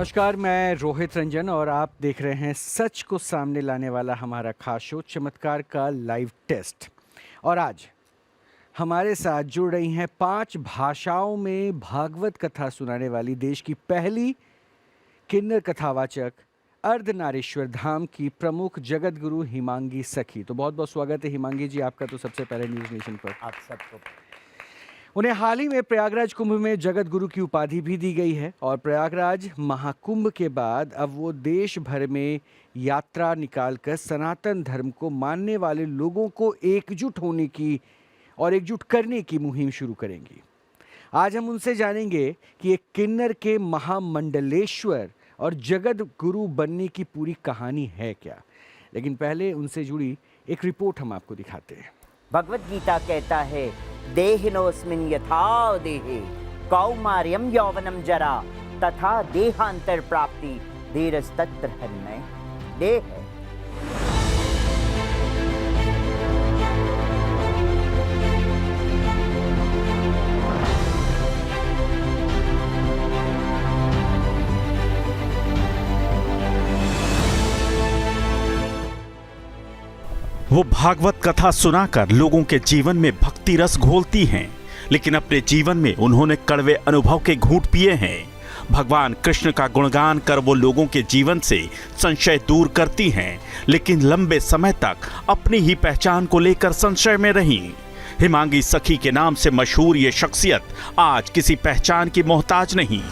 नमस्कार, मैं रोहित रंजन और आप देख रहे हैं सच को सामने लाने वाला हमारा खास शो चमत्कार का लाइव टेस्ट। और आज हमारे साथ जुड़ रही हैं 5 भाषाओं में भागवत कथा सुनाने वाली देश की पहली किन्नर कथावाचक अर्धनारीश्वर धाम की प्रमुख जगत गुरु हिमांगी सखी। तो बहुत बहुत स्वागत है हिमांगी जी आपका तो सबसे पहले न्यूज़ नेशन पर। आप सबको उन्हें हाल ही में प्रयागराज कुंभ में जगत गुरु की उपाधि भी दी गई है और प्रयागराज महाकुंभ के बाद अब वो देश भर में यात्रा निकालकर सनातन धर्म को मानने वाले लोगों को एकजुट होने की और एकजुट करने की मुहिम शुरू करेंगी। आज हम उनसे जानेंगे कि एक किन्नर के महामंडलेश्वर और जगत गुरु बनने की पूरी कहानी है क्या। लेकिन पहले उनसे जुड़ी एक रिपोर्ट हम आपको दिखाते हैं। भगवत गीता कहता है देहिनोस्मिन् यथा देहे कौमार्यं यौवनम जरा तथा देहांतर प्राप्ति धीरस्तत्र हन्मय देह। वो भागवत कथा सुनाकर लोगों के जीवन में भक्ति रस घोलती हैं, लेकिन अपने जीवन में उन्होंने कड़वे अनुभव के घूंट पिए हैं। भगवान कृष्ण का गुणगान कर वो लोगों के जीवन से संशय दूर करती हैं, लेकिन लंबे समय तक अपनी ही पहचान को लेकर संशय में रहीं। हिमांगी सखी के नाम से मशहूर ये शख्सियत आज किसी पहचान की मोहताज नहीं।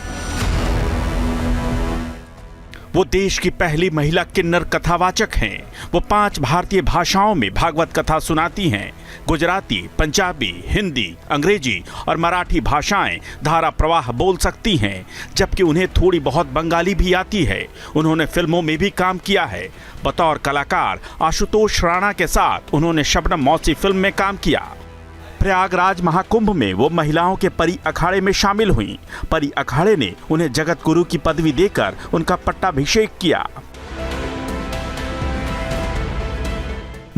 वो देश की पहली महिला किन्नर कथावाचक हैं। वो 5 भारतीय भाषाओं में भागवत कथा सुनाती हैं। गुजराती, पंजाबी, हिंदी, अंग्रेजी और मराठी भाषाएं धारा प्रवाह बोल सकती हैं, जबकि उन्हें थोड़ी बहुत बंगाली भी आती है। उन्होंने फिल्मों में भी काम किया है। बतौर कलाकार आशुतोष राणा के साथ उन्होंने शबनम मौसी फिल्म में काम किया। प्रयागराज महाकुंभ में वो महिलाओं के परी अखाड़े में शामिल हुईं। परी अखाड़े ने उन्हें जगत गुरु की पदवी देकर उनका पट्टाभिषेक किया।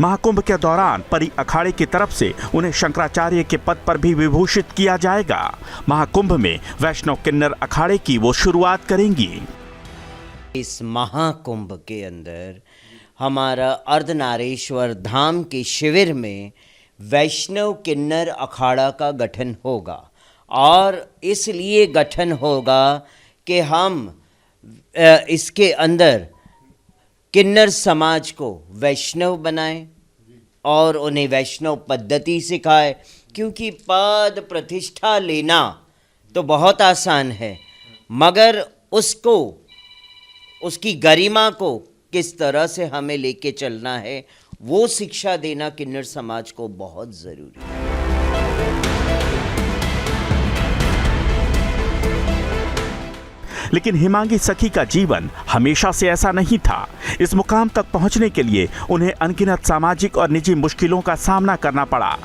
महाकुंभ के दौरान परी अखाड़े की तरफ से उन्हें शंकराचार्य के पद पर भी विभूषित किया जाएगा। महाकुंभ में वैष्णव किन्नर अखाड़े की वो शुरुआत करेंगी। इस महाकुंभ के अंदर हमारा अर्धनारीश्वर धाम के शिविर में वैष्णव किन्नर अखाड़ा का गठन होगा और इसलिए गठन होगा कि हम इसके अंदर किन्नर समाज को वैष्णव बनाएं और उन्हें वैष्णव पद्धति सिखाएं, क्योंकि पद प्रतिष्ठा लेना तो बहुत आसान है, मगर उसको उसकी गरिमा को किस तरह से हमें लेके चलना है वो शिक्षा देना किन्नर समाज को बहुत जरूरी है। लेकिन हिमांगी सखी का जीवन हमेशा से ऐसा नहीं था। इस मुकाम तक पहुंचने के लिए उन्हें अनगिनत सामाजिक और निजी मुश्किलों का सामना करना पड़ा।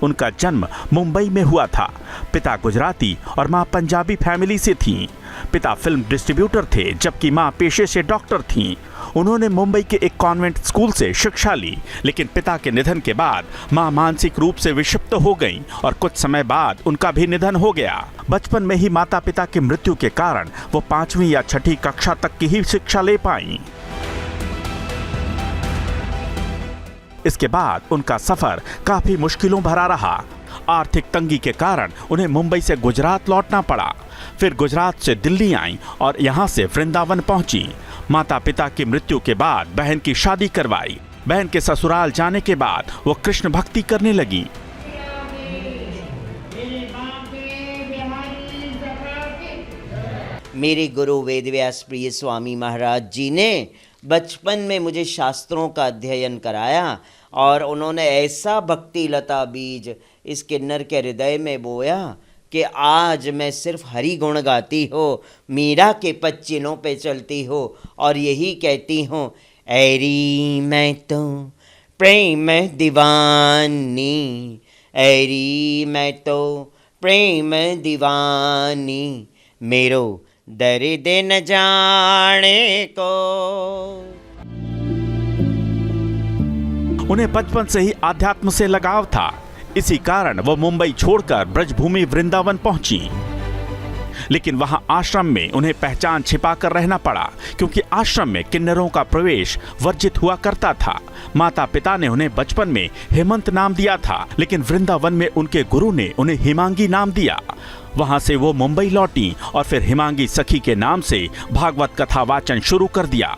उनका जन्म मुंबई में हुआ था। पिता गुजराती और मां पंजाबी फैमिली से थीं। पिता फिल्म डिस्ट्रीब्यूटर थे, जबकि मां पेशे से डॉक्टर थीं। उन्होंने मुंबई के एक कॉन्वेंट स्कूल से शिक्षा ली, लेकिन पिता के निधन के बाद मां मानसिक रूप से विक्षिप्त हो गईं और कुछ समय बाद उनका भी निधन हो गया। बचपन में ही माता पिता की मृत्यु के कारण वो 5वीं या 6ठी कक्षा तक की ही शिक्षा ले पाईं। इसके बाद उनका सफर काफी मुश्किलों भरा रहा। आर्थिक तंगी के कारण उन्हें मुंबई से गुजरात लौटना पड़ा। फिर गुजरात से दिल्ली आईं और यहाँ से वृंदावन पहुंची। माता पिता की मृत्यु के बाद बहन की शादी करवाई। बहन के ससुराल जाने के बाद वो कृष्ण भक्ति करने लगी। मेरे गुरु वेदव्यास प्रिय स्वामी महाराज जी ने बचपन में मुझे शास्त्रों का अध्ययन कराया और उन्होंने ऐसा भक्ति लता बीज इस किन्नर के हृदय में बोया कि आज मैं सिर्फ हरि गुण गाती हो, मीरा के पच्चीनों पे चलती हो और यही कहती हूँ, ऐरी मैं तो प्रेम दीवानी, ऐरी मैं तो प्रेम दीवानी, मेरो दर्द न जाने को। उन्हें बचपन से ही आध्यात्म से लगाव था। इसी कारण वो मुंबई छोड़कर ब्रजभूमि वृंदावन पहुंची। लेकिन वहां आश्रम में उन्हें पहचान छिपा कर रहना पड़ा, क्योंकि आश्रम में किन्नरों का प्रवेश वर्जित हुआ करता था। माता पिता ने उन्हें बचपन में हेमंत नाम दिया था, लेकिन वृंदावन में उनके गुरु ने उन्हें हिमांगी नाम दिया। वहां से वो मुंबई लौटी और फिर हिमांगी सखी के नाम से भागवत कथा वाचन शुरू कर दिया।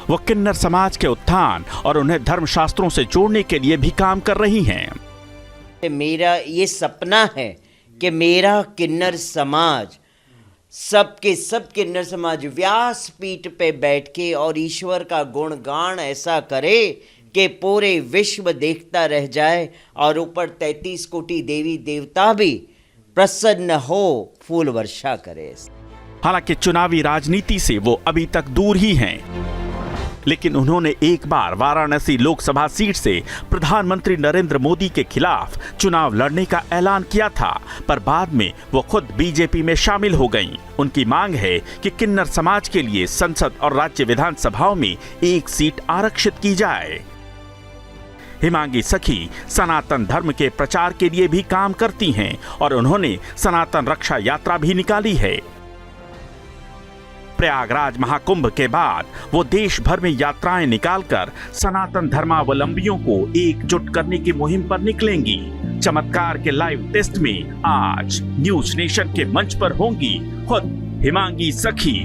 वो किन्नर समाज के उत्थान और उन्हें धर्मशास्त्रों से जोड़ने के लिए भी काम कर रही हैं। मेरा ये सपना है कि मेरा किन्नर समाज, सबके सब किन्नर समाज व्यासपीठ पे बैठ के और ईश्वर का गुणगान ऐसा करे कि पूरे विश्व देखता रह जाए और ऊपर 33 कोटि देवी देवता भी प्रसन्न हो, फूल वर्षा करे। हालांकि चुनावी राजनीति से वो अभी तक दूर ही हैं, लेकिन उन्होंने एक बार वाराणसी लोकसभा सीट से प्रधानमंत्री नरेंद्र मोदी के खिलाफ चुनाव लड़ने का ऐलान किया था, पर बाद में वो खुद बीजेपी में शामिल हो गईं। उनकी मांग है कि किन्नर समाज के लिए संसद और राज्य विधानसभाओं में एक सीट आरक्षित की जाए। हिमांगी सखी सनातन धर्म के प्रचार के लिए भी काम करती हैं और उन्होंने सनातन रक्षा यात्रा भी निकाली है। प्रयागराज महाकुंभ के बाद वो देश भर में यात्राएं निकालकर सनातन धर्मावलंबियों को एकजुट करने की मुहिम पर निकलेंगी। चमत्कार के लाइव टेस्ट में आज न्यूज नेशन के मंच पर होंगी खुद हिमांगी सखी।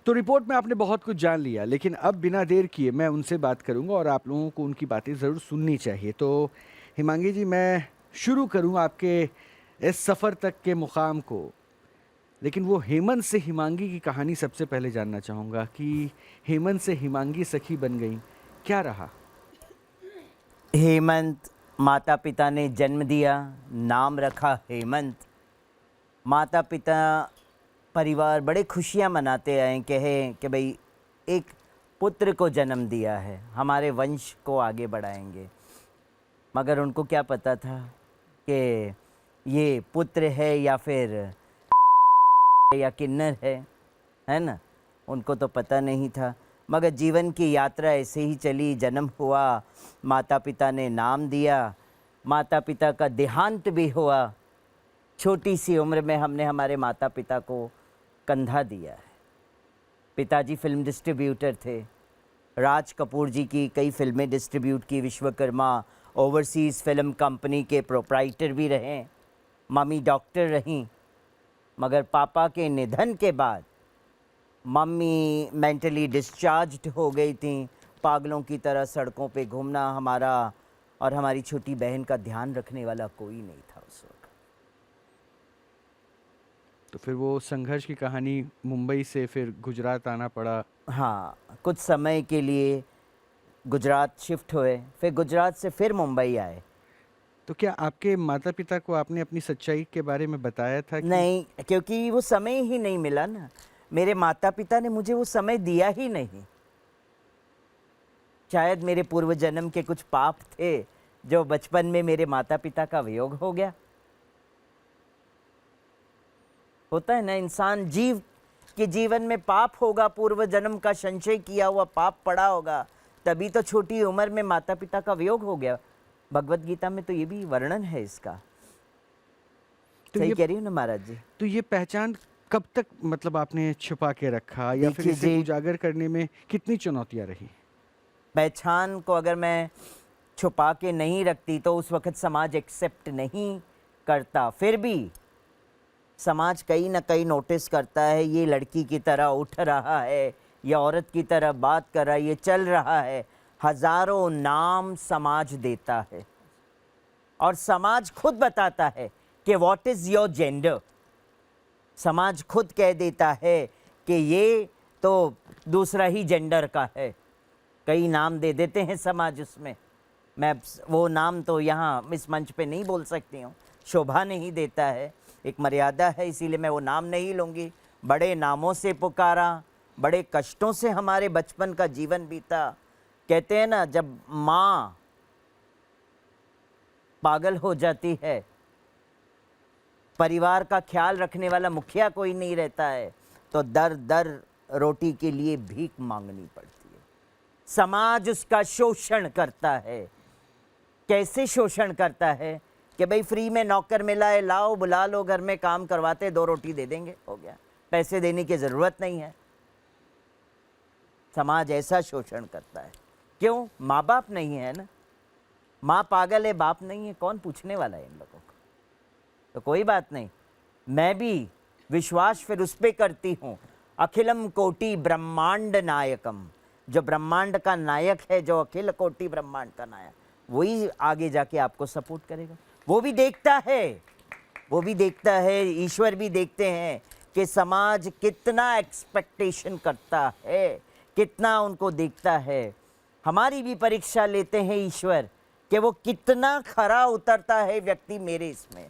तो रिपोर्ट में आपने बहुत कुछ जान लिया, लेकिन अब बिना देर किए मैं उनसे बात करूंगा और आप लोगों को उनकी बातें ज़रूर सुननी चाहिए। तो हिमांगी जी, मैं शुरू करूं आपके इस सफ़र तक के मुकाम को, लेकिन वो हेमंत से हिमांगी की कहानी सबसे पहले जानना चाहूँगा कि हेमंत से हिमांगी सखी बन गई, क्या रहा? हेमंत, माता पिता ने जन्म दिया, नाम रखा हेमंत। माता पिता परिवार बड़े खुशियाँ मनाते आए कि भाई एक पुत्र को जन्म दिया है, हमारे वंश को आगे बढ़ाएंगे। मगर उनको क्या पता था कि ये पुत्र है या फिर या किन्नर है ना, उनको तो पता नहीं था। मगर जीवन की यात्रा ऐसे ही चली, जन्म हुआ, माता पिता ने नाम दिया, माता पिता का देहांत भी हुआ। छोटी सी उम्र में हमने हमारे माता पिता को कंधा दिया है। पिताजी फिल्म डिस्ट्रीब्यूटर थे, राज कपूर जी की कई फिल्में डिस्ट्रीब्यूट की, विश्वकर्मा ओवरसीज़ फिल्म कंपनी के प्रोप्राइटर भी रहे, मम्मी डॉक्टर रहीं। मगर पापा के निधन के बाद मम्मी मेंटली डिस्चार्ज्ड हो गई थी। पागलों की तरह सड़कों पे घूमना, हमारा और हमारी छोटी बहन का ध्यान रखने वाला कोई नहीं था उस वक्त। तो फिर वो संघर्ष की कहानी, मुंबई से फिर गुजरात आना पड़ा। हाँ, कुछ समय के लिए गुजरात शिफ्ट हुए, फिर गुजरात से फिर मुंबई आए। तो क्या आपके माता पिता को आपने अपनी सच्चाई के बारे में बताया था कि... नहीं, क्योंकि वो समय ही नहीं मिला ना। मेरे माता पिता ने मुझे वो समय दिया ही नहीं। शायद मेरे पूर्व जन्म के कुछ पाप थे जो बचपन में मेरे माता पिता का वियोग हो गया। होता है ना, इंसान जीव के जीवन में पाप होगा, पूर्व जन्म का संचय किया हुआ पाप पड़ा होगा, तभी तो छोटी उम्र में माता पिता का वियोग हो गया। भगवत गीता में तो ये भी वर्णन है इसका। तो सही ये कह रही हूँ ना महाराज जी? तो ये पहचान कब तक मतलब आपने छुपा के रखा, या फिर इसे उजागर करने में कितनी चुनौतियां रही? पहचान को अगर मैं छुपा के नहीं रखती तो उस वक्त समाज एक्सेप्ट नहीं करता। फिर भी समाज कहीं ना कहीं नोटिस करता है, ये लड़की की तरह उठ रहा है, ये औरत की तरह बात कर रहा है, ये चल रहा है। हजारों नाम समाज देता है और समाज खुद बताता है कि व्हाट इज़ योर जेंडर। समाज खुद कह देता है कि ये तो दूसरा ही जेंडर का है। कई नाम दे देते हैं समाज उसमें। मैं वो नाम तो यहाँ इस मंच पे नहीं बोल सकती हूँ, शोभा नहीं देता है, एक मर्यादा है, इसीलिए मैं वो नाम नहीं लूँगी। बड़े नामों से पुकारा, बड़े कष्टों से हमारे बचपन का जीवन बीता। कहते हैं ना, जब माँ पागल हो जाती है, परिवार का ख्याल रखने वाला मुखिया कोई नहीं रहता है, तो दर दर रोटी के लिए भीख मांगनी पड़ती है। समाज उसका शोषण करता है। कैसे शोषण करता है कि भाई फ्री में नौकर मिला है, लाओ बुला लो, घर में काम करवाते, 2 रोटी दे देंगे, हो गया, पैसे देने की ज़रूरत नहीं है। समाज ऐसा शोषण करता है। क्यों? माँ बाप नहीं है ना, माँ पागल है, बाप नहीं है, कौन पूछने वाला है इन लोगों को? तो कोई बात नहीं, मैं भी विश्वास फिर उस पर करती हूँ, अखिलम कोटि ब्रह्मांड नायकम, जो ब्रह्मांड का नायक है, जो अखिल कोटि ब्रह्मांड का नायक, वही आगे जाके आपको सपोर्ट करेगा। वो भी देखता है, वो भी देखता है, ईश्वर भी देखते हैं कि समाज कितना एक्सपेक्टेशन करता है, कितना उनको देखता है। हमारी भी परीक्षा लेते हैं ईश्वर कि वो कितना खरा उतरता है व्यक्ति मेरे इसमें।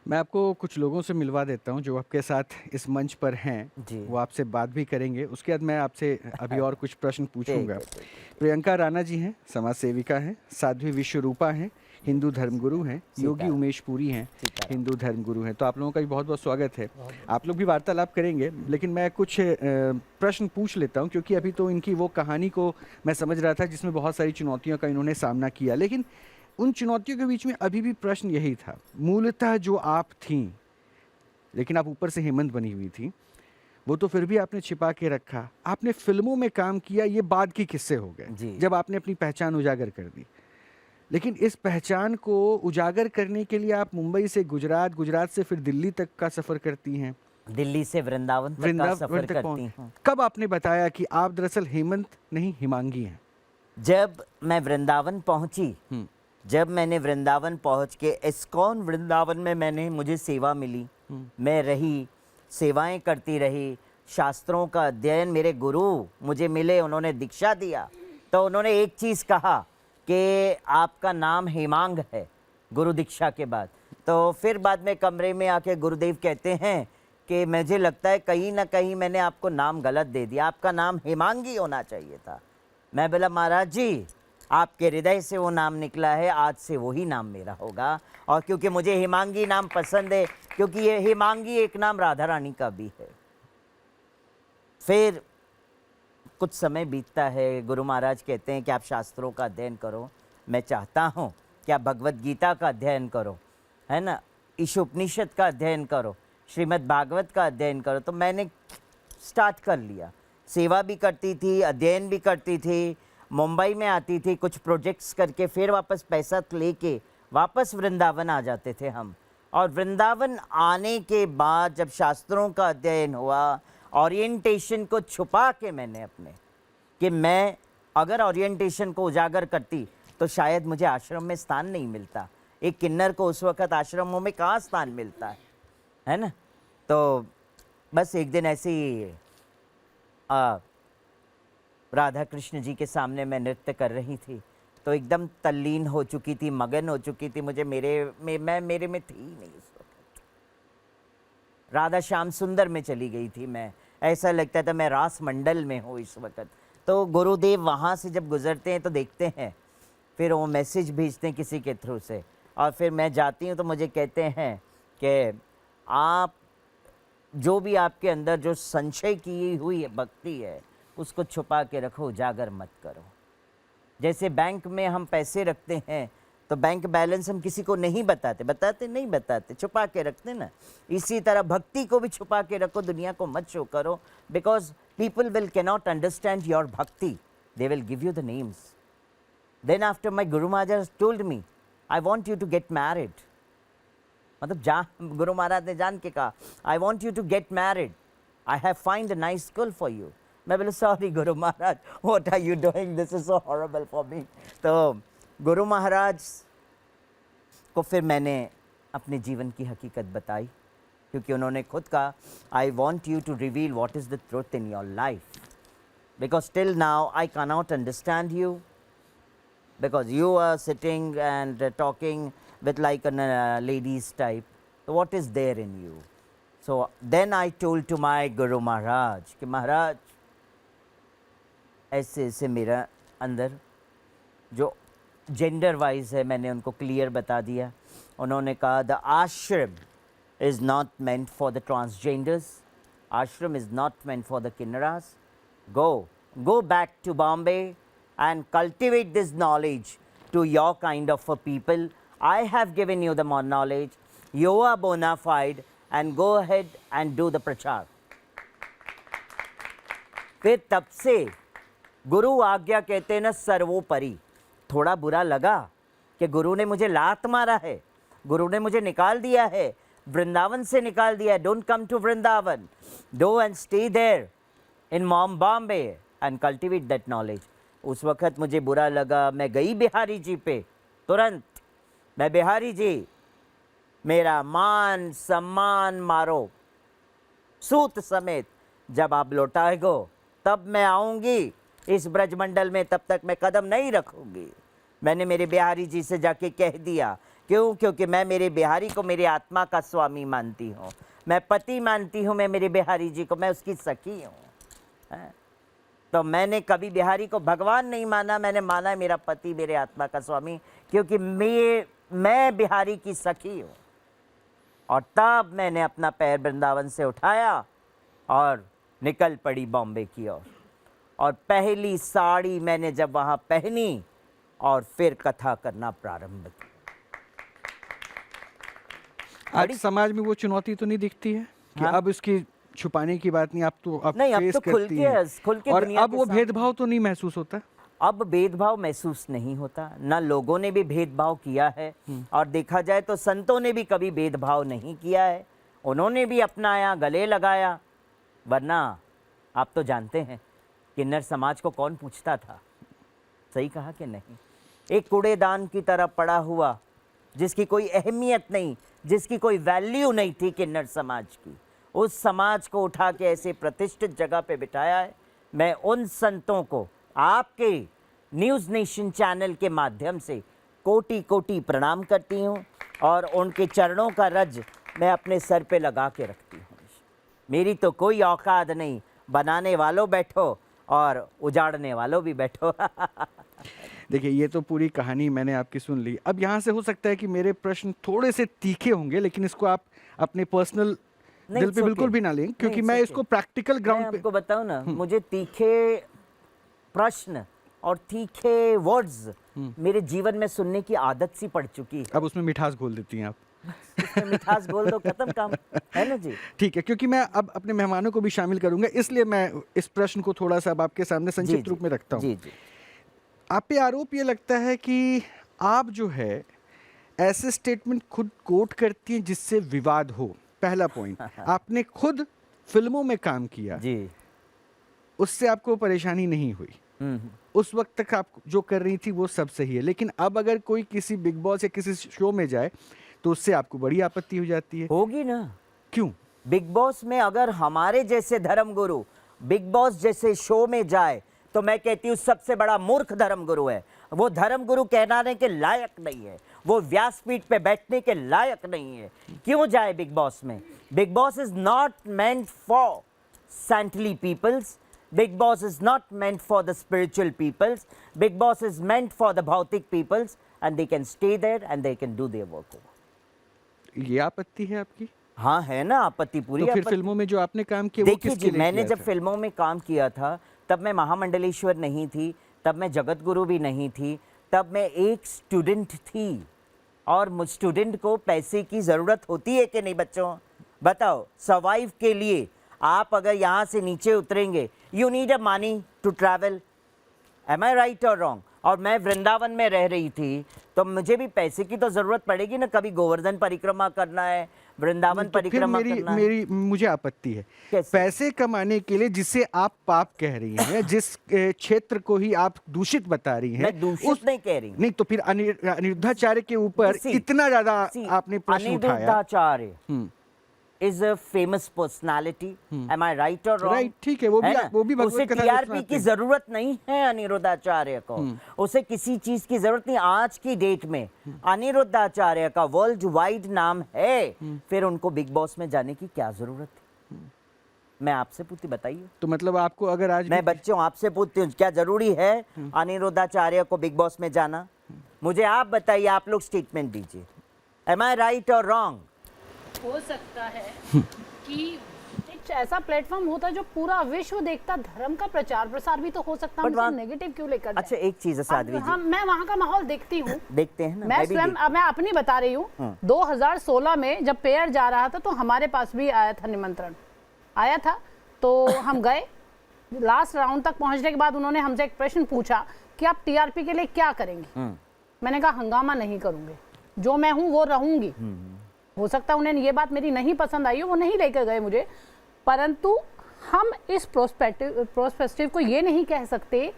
मैं आपको कुछ लोगों से मिलवा देता हूं जो आपके साथ इस मंच पर हैं। जी। वो आपसे बात भी करेंगे। उसके बाद मैं आपसे अभी और कुछ प्रश्न पूछूंगा। ठीक है। प्रियंका राणा जी हैं, समाज सेविका हैं। साध्वी विश्वरूपा हैं, हिंदू धर्मगुरु हैं। योगी उमेश पुरी हैं, हिंदू धर्मगुरु हैं। तो आप लोगों का भी बहुत बहुत स्वागत है। आप लोग भी वार्तालाप करेंगे, लेकिन मैं कुछ प्रश्न पूछ लेता हूं, क्योंकि अभी तो इनकी वो कहानी को मैं समझ रहा था जिसमें बहुत सारी चुनौतियों का इन्होंने सामना किया, लेकिन उन चुनौतियों के बीच में अभी भी प्रश्न यही था। मूलतः जो आप थीं, लेकिन आप ऊपर से हेमंत बनी हुई थी, वो तो फिर भी आपने छिपा के रखा। आपने फिल्मों में काम किया, ये बाद के किस्से हो गए जब आपने अपनी पहचान उजागर कर दी। लेकिन इस पहचान को उजागर करने के लिए आप मुंबई से गुजरात, गुजरात से फिर दिल्ली तक का सफ़र करती हैं। दिल्ली से वृंदावन तक का सफ़र करती हूँ। कब आपने बताया कि आप दरअसल हेमंत नहीं हिमांगी हैं? जब मैं वृंदावन पहुंची, जब मैंने वृंदावन पहुंच के इस्कॉन वृंदावन में मुझे सेवा मिली, मैं रही, सेवाएं करती रही, शास्त्रों का अध्ययन, मेरे गुरु मुझे मिले, उन्होंने दीक्षा दिया, तो उन्होंने एक चीज़ कहा कि आपका नाम हेमांग है गुरु दीक्षा के बाद। तो फिर बाद में कमरे में आके गुरुदेव कहते हैं कि मुझे लगता है कहीं ना कहीं मैंने आपको नाम गलत दे दिया, आपका नाम हेमांगी होना चाहिए था। मैं बोला महाराज जी, आपके हृदय से वो नाम निकला है, आज से वही नाम मेरा होगा। और क्योंकि मुझे हिमांगी नाम पसंद है, क्योंकि ये हिमांगी एक नाम राधा रानी का भी है। फिर कुछ समय बीतता है, गुरु महाराज कहते हैं कि आप शास्त्रों का अध्ययन करो। मैं चाहता हूँ कि आप भगवत गीता का अध्ययन करो, है ना, ईशोपनिषद का अध्ययन करो, श्रीमद् भागवत का अध्ययन करो। तो मैंने स्टार्ट कर लिया, सेवा भी करती थी, अध्ययन भी करती थी, मुंबई में आती थी, कुछ प्रोजेक्ट्स करके फिर वापस पैसा लेके वापस वृंदावन आ जाते थे हम। और वृंदावन आने के बाद जब शास्त्रों का अध्ययन हुआ, ओरिएंटेशन को छुपा के मैंने अपने, कि मैं अगर ओरिएंटेशन को उजागर करती तो शायद मुझे आश्रम में स्थान नहीं मिलता। एक किन्नर को उस वक़्त आश्रमों में कहाँ स्थान मिलता है ना। तो बस एक दिन ऐसे ही राधा कृष्ण जी के सामने मैं नृत्य कर रही थी, तो एकदम तल्लीन हो चुकी थी, मगन हो चुकी थी। मुझे मेरे में थी ही नहीं उस वक्त। राधा श्याम सुंदर में चली गई थी मैं, ऐसा लगता था मैं रास मंडल में हूँ इस वक्त। तो गुरुदेव वहाँ से जब गुजरते हैं तो देखते हैं, फिर वो मैसेज भेजते हैं किसी के थ्रू से, और फिर मैं जाती हूँ तो मुझे कहते हैं कि आप जो भी आपके अंदर जो संशय की हुई भक्ति है उसको छुपा के रखो, उजागर मत करो। जैसे बैंक में हम पैसे रखते हैं तो बैंक बैलेंस हम किसी को नहीं बताते, छुपा के रखते ना। इसी तरह भक्ति को भी छुपा के रखो, दुनिया को मत शो करो, because people will cannot understand your bhakti, they will give you the names. Then after my guru Maharaj told me, I want you to get married, मतलब गुरु महाराज ने जान के कहा, I want you to get married, I have find a nice school for you. मैं बोले sorry guru Maharaj, what are you doing, this is so horrible for me. तो गुरु महाराज को फिर मैंने अपने जीवन की हकीकत बताई, क्योंकि उन्होंने खुद कहा, I want you to reveal what is the truth in your life, because till now I can not understand you, because you are sitting and talking with like a ladies type, so what is there in you? So then I told to my Guru Maharaj कि महाराज ऐसे ऐसे मेरा अंदर जो gender wise है, मैंने उनको clear बता दिया। उन्होंने कहा the ashram is not meant for the transgenders, ashram is not meant for the kinnaras, go go back to Bombay and cultivate this knowledge to your kind of a people. I have given you the more knowledge. You are bona fide and go ahead and do the प्रचार. फिर तब से गुरु आज्ञा कहते हैं ना सर्वोपरि. थोड़ा बुरा लगा कि गुरु ने मुझे लात मारा है, गुरु ने मुझे निकाल दिया है, वृंदावन से निकाल दिया है. Don't come to Vrindavan, do and stay there in Bombay and cultivate that knowledge. उस वक्त मुझे बुरा लगा. मैं गई बिहारी जी पे तुरंत. मैं बिहारी जी, मेरा मान सम्मान मारो सूत समेत. जब आप लौटाएगो तब मैं आऊँगी इस ब्रजमंडल में, तब तक मैं कदम नहीं रखूँगी. मैंने मेरे बिहारी जी से जाके कह दिया. क्यों? क्योंकि मैं मेरे बिहारी को मेरी आत्मा का स्वामी मानती हूँ, मैं पति मानती हूँ. मैं मेरे बिहारी जी को, मैं उसकी सखी हूँ. तो मैंने कभी बिहारी को भगवान नहीं माना, मैंने माना मेरा पति, मेरे आत्मा का स्वामी, क्योंकि मैं बिहारी की सखी हूँ. और तब मैंने अपना पैर वृंदावन से उठाया और निकल पड़ी बॉम्बे की ओर. और पहली साड़ी मैंने जब वहाँ पहनी और फिर कथा करना प्रारंभ किया. आज समाज में वो चुनौती तो नहीं दिखती है कि हाँ? अब इसकी छुपाने की बात नहीं, आप तो नहीं, अब फेस तो खुल करती के हैं. खुल के और दुनिया अब के वो सामने. भेदभाव तो नहीं महसूस होता. अब भेदभाव महसूस नहीं होता, ना लोगों ने भी भेदभाव किया है. और देखा जाए तो संतों ने भी कभी भेदभाव नहीं किया है. उन्होंने भी अपनाया, गले लगाया. वरना आप तो जानते हैं किन्नर समाज को कौन पूछता था. सही कहा कि नहीं. एक कूड़ेदान की तरह पड़ा हुआ, जिसकी कोई अहमियत नहीं, जिसकी कोई वैल्यू नहीं थी किन्नर समाज की, उस समाज को उठा के ऐसे प्रतिष्ठित जगह पे बिठाया है. मैं उन संतों को आपके न्यूज़ नेशन चैनल के माध्यम से कोटि कोटि प्रणाम करती हूँ और उनके चरणों का रज मैं अपने सर पे लगा के रखती हूँ. मेरी तो कोई औकात नहीं. बनाने वालों बैठो और उजाड़ने वालों भी बैठो. देखिए, ये तो पूरी कहानी मैंने आपकी सुन ली. अब यहाँ से हो सकता है कि मेरे प्रश्न थोड़े से तीखे होंगे, लेकिन इसको आप अपने पर्सनल नहीं, दिल पे it's बिल्कुल okay. भी ना लें, क्योंकि नहीं, मैं it's इसको okay. प्रैक्टिकल मैं ग्राउंड पे. आपको बताऊं ना, मुझे तीखे प्रश्न और तीखे वर्ड्स मेरे जीवन में सुनने की आदत सी पड़ चुकी है. अब उसमें मिठास घोल देती हैं आप. उसमें मिठास बोल दो, खत्म काम है ना जी. ठीक है, क्योंकि मैं अब अपने मेहमानों को भी शामिल करूंगा, इसलिए मैं इस प्रश्न को थोड़ा सा अब आपके सामने संक्षिप्त रूप में रखता हूँ. जी जी. आप पे आरोप ये लगता है कि आप जो है ऐसे स्टेटमेंट खुद कोट करती हैं जिससे विवाद हो. पहला पॉइंट, आपने खुद फिल्मों में काम किया, जी. उससे आपको परेशानी नहीं हुई. उस वक्त तक आप जो कर रही थी वो सब सही है. लेकिन अब अगर कोई किसी बिग बॉस या किसी शो में जाए तो उससे आपको बड़ी आपत्ति हो जाती है. होगी ना. क्यों? बिग बॉस में अगर हमारे जैसे धर्मगुरु बिग बॉस जैसे शो में जाए तो मैं कहती हूँ सबसे बड़ा मूर्ख धर्मगुरु है. वो धर्मगुरु कहलाने के लायक नहीं है, वो व्यासपीठ पे बैठने के लायक नहीं है. क्यों जाए बिग बॉस में? Big boss is not meant for saintly peoples. Big Boss is not meant for the spiritual peoples. Big Boss is meant for the bhautik peoples, and they can stay there and they can do their work over. ये आपत्ति है आपकी? हाँ, है ना आपत्ति पूरी. तो फिर आपत्ति. फिल्मों में जो आपने काम किया वो देखिए किसके जी, लिए मैंने किया जब था? फिल्मों में काम किया था तब मैं महामंडलेश्वर नहीं थी, तब मैं जगत गुरु भी नहीं थी, तब मैं एक स्टूडेंट थी. और मुझ स्टूडेंट को पैसे की ज़रूरत होती है कि नहीं बच्चों? बताओ. सर्वाइव के लिए आप अगर यहाँ से नीचे उतरेंगे, you need a money to travel. Am I right और रॉन्ग? और मैं वृंदावन में रह रही थी तो मुझे भी पैसे की तो ज़रूरत पड़ेगी ना. कभी गोवर्धन परिक्रमा करना है, वृंदावन तो फिर परिक्रमा करना है. मुझे आपत्ति है. कैसे? पैसे कमाने के लिए जिसे आप पाप कह रही हैं, जिस क्षेत्र को ही आप दूषित बता रही हैं, मैं दूषित नहीं कह रही. नहीं तो फिर अनिरुद्धाचार्य के ऊपर See, इतना ज्यादा See, आपने प्रश्न उठाया. Aniruddhacharya is a famous personality. Am I right or wrong? Right, ठीक है, वो भी भगवत उसे कथा टीआरपी सुनाते की हैं. जरूरत नहीं है अनिरुद्धाचार्य को. उसे किसी चीज की जरूरत नहीं. आज की डेट में अनिरुद्धाचार्य का वर्ल्ड वाइड नाम है, फिर उनको बिग बॉस में जाने की क्या जरूरत है? मैं आपसे पूछती, बताइए. तो मतलब आपको अगर आज मैं बच्चों आपसे पूछती हूँ, क्या जरूरी है अनिरुद्धाचार्य को बिग बॉस में जाना? मुझे आप बताइए, आप लोग स्टेटमेंट दीजिए. एम आई राइट और रॉन्ग? हो सकता है कि एक कुछ ऐसा प्लेटफॉर्म होता है जो पूरा विश्व देखता, धर्म का प्रचार प्रसार भी तो हो सकता है, हम नेगेटिव क्यों लेकर जाएं? अच्छा एक चीज है साध्वी जी, मैं वहाँ का माहौल देखती हूँ, देखते हैं ना, मैं स्वयं, मैं अपनी बता रही हूँ। 2016 में जब पेयर जा रहा था तो हमारे पास भी आया था, निमंत्रण आया था, तो हम गए। लास्ट राउंड तक पहुंचने के बाद उन्होंने हमसे एक प्रश्न पूछा कि आप टीआरपी के लिए क्या करेंगे। मैंने कहा हंगामा नहीं करूंगी, जो मैं हूं वो रहूंगी। हो सकता है उन्हें ये बात मेरी नहीं पसंद आई हो, वो नहीं लेकर गए मुझे, परंतु हम इस प्रोस्पेक्टिव को ये नहीं कह सकते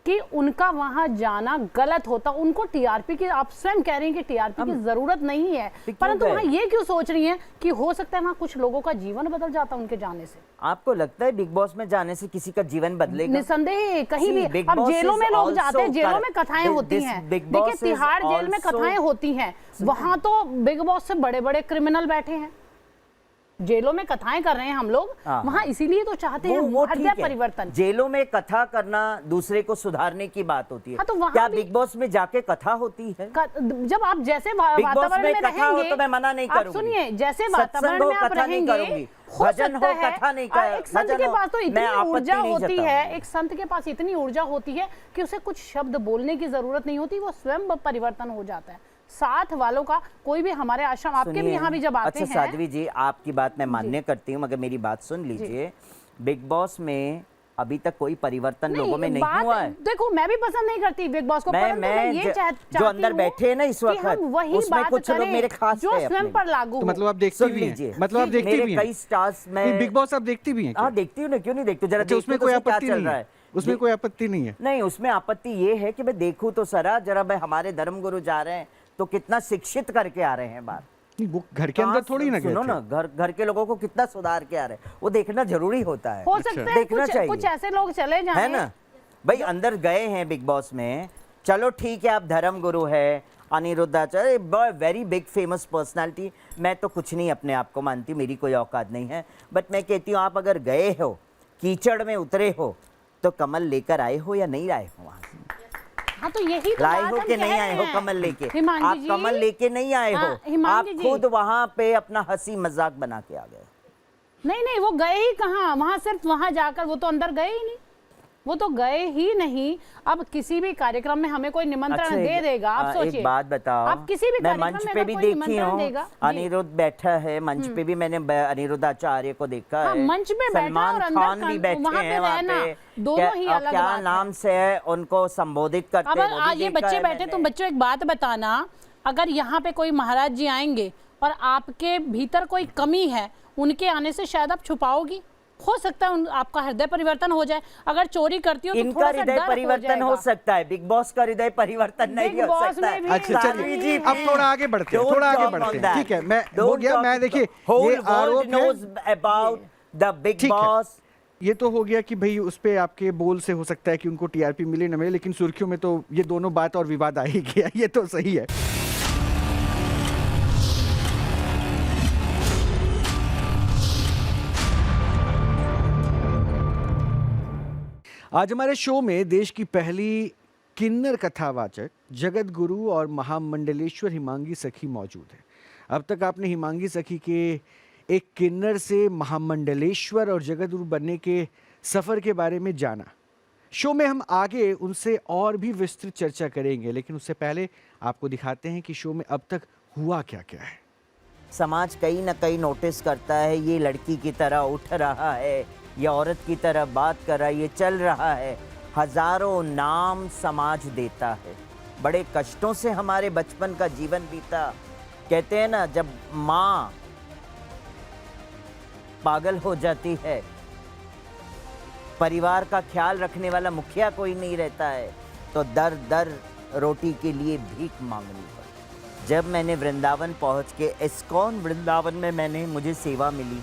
कि उनका वहां जाना गलत होता। उनको टीआरपी की, आप स्वयं कह रही हैं कि टीआरपी की जरूरत नहीं है, परंतु वहां ये क्यों सोच रही हैं कि हो सकता है वहां कुछ लोगों का जीवन बदल जाता उनके जाने से? आपको लगता है बिग बॉस में जाने से किसी का जीवन बदलेगा? निसंदेह कहीं भी। अब जेलों में लोग जाते हैं, जेलों में कथाएं होती हैं। देखिए तिहाड़ जेल में कथाएं होती हैं, वहां तो बिग बॉस से बड़े बड़े क्रिमिनल बैठे हैं, जेलों में कथाएं कर रहे हैं हम लोग, वहां इसीलिए तो चाहते हैं हृदय परिवर्तन। जेलों में कथा करना दूसरे को सुधारने की बात होती है। हाँ, तो क्या बिग बॉस में जाके कथा होती है? जब आप जैसे वातावरण में रहेंगे, तो मैं मना नहीं आप करूंगी। सुनिए, जैसे वातावरण में आप रहेंगे, हो सकता है एक संत के पास तो इतनी ऊर्जा होती है, एक संत के पास इतनी ऊर्जा होती है कि उसे कुछ शब्द बोलने की जरूरत नहीं होती, वो स्वयं परिवर्तन हो जाता है। साथ वालों का कोई भी, हमारे आश्रम आपके भी यहाँ भी जब आते हैं। अच्छा साध्वी जी, आपकी बात मैं मान्य करती हूँ, मगर मेरी बात सुन लीजिए। बिग बॉस में अभी तक कोई परिवर्तन लोगों में नहीं हुआ है। देखो मैं भी पसंद नहीं करती बिग बॉस को, मैं ये जो अंदर बैठे हैं ना इस वक्त, उसमें कुछ लोग मेरे खास जो स्वयं पर लागू। तो मतलब आप देखती भी हैं? मतलब आप देखती भी हैं? कई स्टार्स में बिग बॉस आप देखती भी हैं? हाँ देखती हूँ ना, क्यों नहीं देखती? जरा उसमें कोई आपत्ति नहीं है? उसमें कोई आपत्ति नहीं है? नहीं, उसमें आपत्ति ये है कि मैं देखूं तो सरा, जरा भाई हमारे धर्मगुरु जा रहे हैं तो कितना शिक्षित करके आ रहे हैं बाहर। नहीं, वो घर के अंदर थोड़ी ना, सुनो ना, घर के लोगों को कितना सुधार के आ रहे हैं, वो देखना जरूरी होता है। हो सकता है देखना चाहिए, कुछ ऐसे लोग चले जाएं, है ना भाई, अंदर गए हैं बिग बॉस में, चलो ठीक है, आप धर्मगुरु है, Aniruddhacharya, very big famous personality, मैं तो कुछ नहीं अपने आप को मानती, मेरी कोई औकात नहीं है, बट मैं कहती हूँ आप अगर गए हो, कीचड़ में उतरे हो, तो कमल लेकर आए हो या नहीं आए हो वहां से? हाँ, तो यही तो लाए हो कि नहीं आए हो कमल लेके? आप कमल लेके नहीं आए हो, आप खुद वहां पे अपना हंसी मजाक बना के आ गए। नहीं, वो गए ही कहाँ, वहां सिर्फ वहां जाकर, वो तो अंदर गए ही नहीं, वो तो गए ही नहीं। अब किसी भी कार्यक्रम में हमें कोई निमंत्रण दे देगा, आप सोचिए। एक बात बताओ, आप किसी भी मैं मंच पे भी देखी हूँ, अनिरुद्ध बैठा है मंच पे भी, मैंने अनिरुद्धाचार्य को देखा है, मंच पे सलमान खान भी बैठे हैं वहाँ पे, दोनों ही अलग क्या नाम से है उनको संबोधित करते हैं। अब आज ये बच्चे बैठे, तुम बच्चों एक बात बताना, अगर यहाँ पे कोई महाराज जी आएंगे और आपके भीतर कोई कमी है, उनके आने से शायद आप छुपाओगी, हो सकता है आपका हृदय परिवर्तन हो जाए। अगर चोरी करती हो तो इनका हृदय परिवर्तन हो सकता है, बिग बॉस का हृदय परिवर्तन नहीं हो सकता है। अच्छा चलिए, अब थोड़ा आगे बढ़ते हैं, थोड़ा आगे बढ़ते हैं, ठीक है। मैं हो गया, मैं देखिए ये आरोप अबाउट द बिग बॉस, ये तो हो गया कि भाई उस पे आपके बोल से हो सकता है कि उनको टीआरपी मिले न मिले, लेकिन सुर्खियों में तो ये दोनों बात और विवाद आ ही गया, ये तो सही है। आज हमारे शो में देश की पहली किन्नर कथावाचक जगत गुरु और महामंडलेश्वर हिमांगी सखी मौजूद है। अब तक आपने हिमांगी सखी के एक किन्नर से महामंडलेश्वर और जगत गुरु बनने के सफ़र के बारे में जाना। शो में हम आगे उनसे और भी विस्तृत चर्चा करेंगे, लेकिन उससे पहले आपको दिखाते हैं कि शो में अब तक हुआ क्या क्या है। समाज कहीं ना कहीं नोटिस करता है, ये लड़की की तरह उठ रहा है, ये औरत की तरह बात कर रहा है, ये चल रहा है, हजारों नाम समाज देता है। बड़े कष्टों से हमारे बचपन का जीवन बीता। कहते हैं ना, जब माँ पागल हो जाती है, परिवार का ख्याल रखने वाला मुखिया कोई नहीं रहता है, तो दर दर रोटी के लिए भीख मांगनी पड़ी। जब मैंने वृंदावन पहुंच के, इस्कॉन वृंदावन में मुझे सेवा मिली,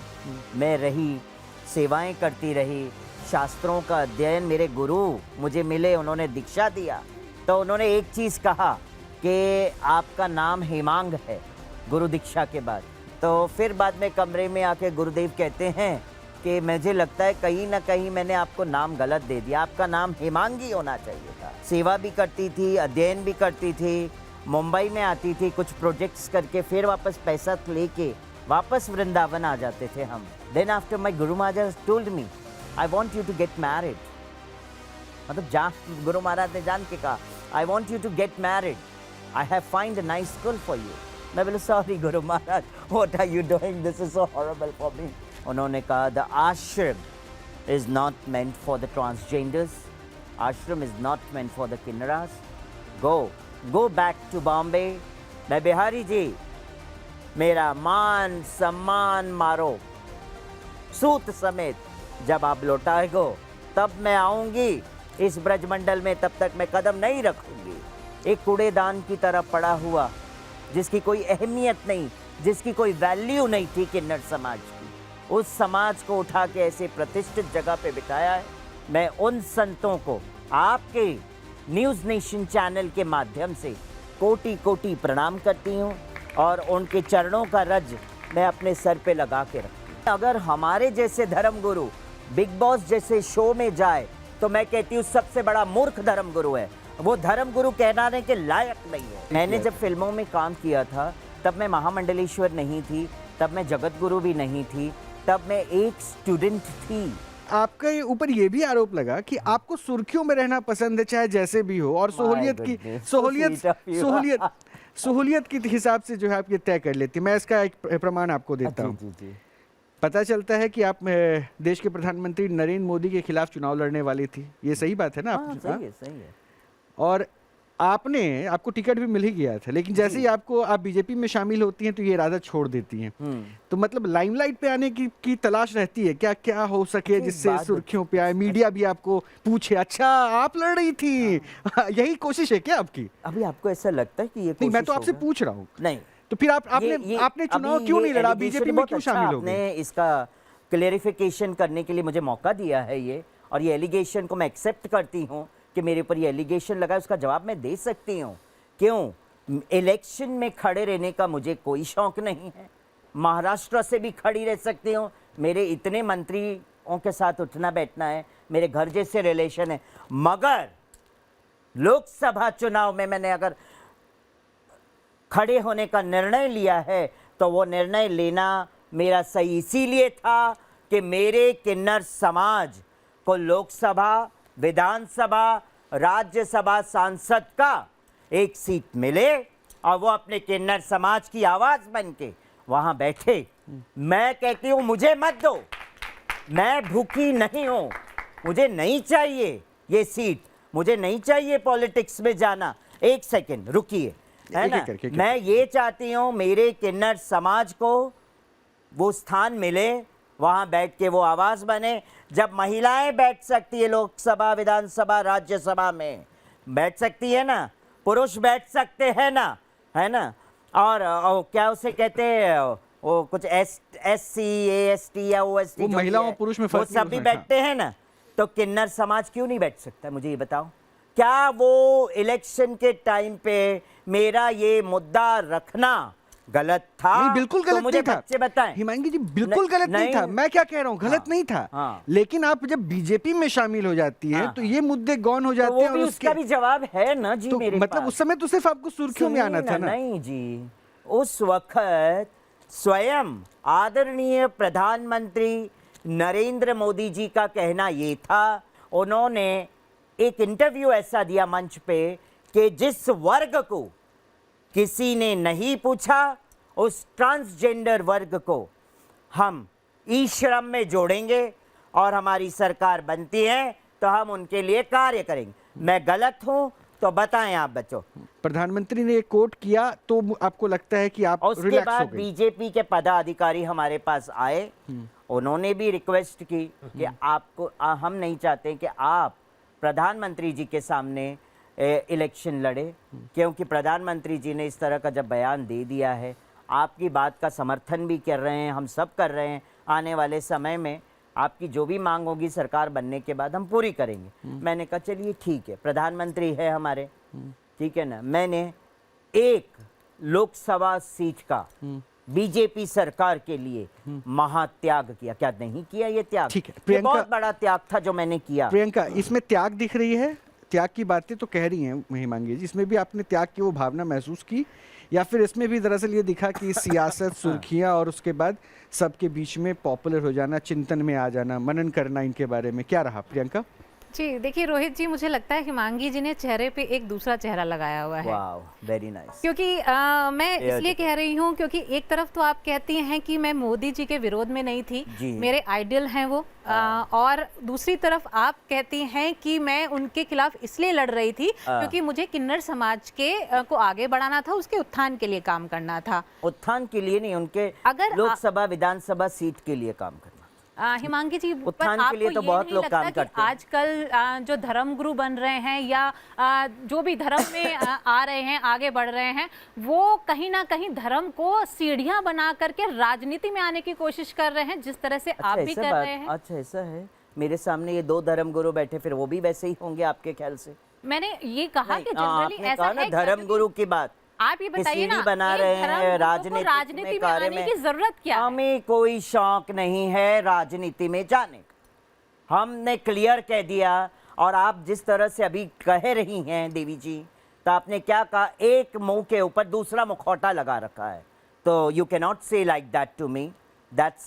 मैं रही, सेवाएं करती रही, शास्त्रों का अध्ययन, मेरे गुरु मुझे मिले, उन्होंने दीक्षा दिया, तो उन्होंने एक चीज़ कहा कि आपका नाम हेमांग है गुरु दीक्षा के बाद। तो फिर बाद में कमरे में आके गुरुदेव कहते हैं कि मुझे लगता है कहीं ना कहीं मैंने आपको नाम गलत दे दिया, आपका नाम हेमांगी होना चाहिए था। सेवा भी करती थी, अध्ययन भी करती थी, मुंबई में आती थी, कुछ प्रोजेक्ट्स करके फिर वापस पैसा लेके वापस वृंदावन आ जाते थे हम। Then after my guru Maharaj told me I want you to get married, मतलब गुरु महाराज ने जान के कहा I want you to get married, I have find a nice girl for you. मैं बोला sorry guru Maharaj, what are you doing, this is so horrible for me. उन्होंने कहा the ashram is not meant for the transgenders, ashram is not meant for the kinnaras, go back to Bombay. मैं बिहारी जी, मेरा मान सम्मान मारो सूत समेत, जब आप लौटाएगो तब मैं आऊंगी इस ब्रजमंडल में, तब तक मैं कदम नहीं रखूंगी। एक कूड़ेदान की तरह पड़ा हुआ, जिसकी कोई अहमियत नहीं, जिसकी कोई वैल्यू नहीं थी किन्नर समाज की, उस समाज को उठा के ऐसे प्रतिष्ठित जगह पे बिठाया है। मैं उन संतों को आपके न्यूज़ नेशन चैनल के माध्यम से कोटि कोटि प्रणाम करती हूँ और उनके चरणों का रज मैं अपने सर पे लगा के रखती हूँ। अगर हमारे जैसे धर्मगुरु बिग बॉस जैसे शो में जाए तो मैं कहती हूँ सबसे बड़ा मूर्ख धर्मगुरु है, वो धर्मगुरु कहलाने के लायक नहीं है। मैंने जब फिल्मों में काम किया था तब मैं महामंडलेश्वर नहीं थी, तब मैं जगत गुरु भी नहीं थी, तब मैं एक स्टूडेंट थी। आपके ऊपर ये भी आरोप लगा कि आपको सुर्खियों में रहना पसंद है, चाहे जैसे भी हो, और सहूलियत के हिसाब से जो है आप ये तय कर लेती। मैं इसका एक प्रमाण आपको देता हूँ। पता चलता है कि आप देश के प्रधानमंत्री नरेंद्र मोदी के खिलाफ चुनाव लड़ने वाली थी, ये सही बात है ना? सही है। और आपको टिकट भी मिल ही गया था, लेकिन जैसे ही आप बीजेपी में शामिल होती हैं तो ये इरादा छोड़ देती हैं। तो मतलब लाइमलाइट पे आने की तलाश रहती है, क्या क्या हो सके जिससे सुर्खियों पे आए, मीडिया भी आपको पूछे अच्छा आप लड़ रही थी, यही कोशिश है क्या आपकी? अभी आपको ऐसा लगता है कि ये नहीं, मैं तो आपसे पूछ रहा हूँ। नहीं तो फिर आपने चुनाव क्यों नहीं लड़ा, बीजेपी में क्यों शामिल हो गए? आपने इसका क्लेरिफिकेशन करने के लिए मुझे मौका दिया है ये, और ये एलिगेशन को मैं एक्सेप्ट करती हूँ कि मेरे ऊपर ये एलिगेशन लगा है, उसका जवाब मैं दे सकती हूँ। क्यों? इलेक्शन में खड़े रहने का मुझे कोई शौक नहीं है, महाराष्ट्र से भी खड़ी रह सकती हूँ, मेरे इतने मंत्रियों के साथ उठना बैठना है, मेरे घर जैसे रिलेशन है। मगर लोकसभा चुनाव में मैंने अगर खड़े होने का निर्णय लिया है तो वो निर्णय लेना मेरा सही इसीलिए था कि मेरे किन्नर समाज को लोकसभा, विधानसभा, राज्यसभा सांसद का एक सीट मिले और वो अपने किन्नर समाज की आवाज बन के वहां बैठे। मैं कहती हूं मुझे मत दो, मैं भूखी नहीं हूं, मुझे नहीं चाहिए ये सीट, मुझे नहीं चाहिए पॉलिटिक्स में जाना। एक सेकंड रुकिए, है ना? मैं ये चाहती हूं मेरे किन्नर समाज को वो स्थान मिले, वहां बैठ के वो आवाज बने। जब महिलाएं बैठ सकती है लोकसभा, विधानसभा, राज्यसभा में बैठ सकती है ना, पुरुष बैठ सकते हैं ना, है ना? और क्या उसे कहते हैं, वो कुछ SC, AST या OST, वो महिलाओं और पुरुष में वो सब भी बैठते हैं ना, तो किन्नर समाज क्यों नहीं बैठ सकता? मुझे ये बताओ। क्या वो इलेक्शन के टाइम पे मेरा ये मुद्दा रखना गलत था? नहीं, बिल्कुल गलत तो मुझे नहीं था। बच्चे बताएं। हिमांगी जी, बिल्कुल गलत नहीं था। मैं क्या कह रहा हूँ, गलत नहीं था। लेकिन आप जब बीजेपी में शामिल हो जाती हैं तो ये मुद्दे गौन हो जाते हैं। और उसका भी जवाब है ना जी, तो मेरे मतलब पास। उस समय तो सिर्फ आपको सुर्खियों में आना था ना? नहीं जी, उस वक्त स्वयं आदरणीय प्रधानमंत्री नरेंद्र मोदी जी का कहना ये था, उन्होंने एक इंटरव्यू ऐसा दिया मंच पे कि जिस वर्ग को किसी ने नहीं पूछा उस ट्रांसजेंडर वर्ग को हम ई श्रम में जोड़ेंगे और हमारी सरकार बनती है तो हम उनके लिए कार्य करेंगे। मैं गलत हूं तो बताएं आप बच्चों। प्रधानमंत्री ने कोट किया तो आपको लगता है कि आप उसके बाद बीजेपी के पदाधिकारी हमारे पास आए, उन्होंने भी रिक्वेस्ट की कि आपको हम नहीं चाहते कि आप प्रधानमंत्री जी के सामने इलेक्शन लड़े, क्योंकि प्रधानमंत्री जी ने इस तरह का जब बयान दे दिया है, आपकी बात का समर्थन भी कर रहे हैं, हम सब कर रहे हैं। आने वाले समय में आपकी जो भी मांग होगी सरकार बनने के बाद हम पूरी करेंगे। मैंने कहा चलिए ठीक है, प्रधानमंत्री है हमारे, ठीक है ना। मैंने एक लोकसभा सीट का बीजेपी सरकार के लिए महात्याग किया। क्या नहीं किया ये त्याग? ठीक है, ये बहुत बड़ा त्याग था जो मैंने किया। प्रियंका, इसमें त्याग दिख रही है, त्याग की बातें तो कह रही हैं महिमांगी जी, इसमें भी आपने त्याग की वो भावना महसूस की, या फिर इसमें भी दरअसल ये दिखा कि सियासत, सुर्खियां और उसके बाद सबके बीच में पॉपुलर हो जाना, चिंतन में आ जाना, मनन करना इनके बारे में, क्या रहा प्रियंका? जी देखिए रोहित जी, मुझे लगता है हिमांगी जी ने चेहरे पे एक दूसरा चेहरा लगाया हुआ है। Wow, very nice. क्योंकि मैं इसलिए कह रही हूँ क्योंकि एक तरफ तो आप कहती हैं कि मैं मोदी जी के विरोध में नहीं थी, मेरे आइडियल हैं वो, और दूसरी तरफ आप कहती हैं कि मैं उनके खिलाफ इसलिए लड़ रही थी क्योंकि मुझे किन्नर समाज के को आगे बढ़ाना था, उसके उत्थान के लिए काम करना था। उत्थान के लिए नहीं, उनके अगर लोकसभा विधानसभा सीट के लिए काम करना। हिमांगी जी, पर उत्थान के लिए आपको तो ये बहुत नहीं लोग लगता काम कि करते हैं। आजकल जो धर्मगुरु बन रहे हैं या जो भी धर्म में आ रहे हैं, आगे बढ़ रहे हैं, वो कहीं ना कहीं धर्म को सीढ़ियां बना करके राजनीति में आने की कोशिश कर रहे हैं, जिस तरह से आप भी ऐसा कर बात- रहे हैं। अच्छा, ऐसा है। मेरे सामने ये 2 धर्मगुरु बैठे, फिर वो भी वैसे ही होंगे आपके ख्याल से? मैंने ये कहा कि हाँ, जनरली आपने ऐसा कहा ना है क्या? धर्मगुरु की बात। आप ये बताइए सीढ़ी ना, बना एक रहे हैं धर्मगुरु को राजनीति में आने की जरूरत क्या है? हमें कोई शौक नहीं है राजनीति में जाने का। हमने क्लियर कह दिया। और आप जिस तरह से अभी कह रही हैं देवी जी, तो आपने क्या कहा, एक मुंह के ऊपर दूसरा मुखौटा लगा रखा है। तो you can not say like that to me. That's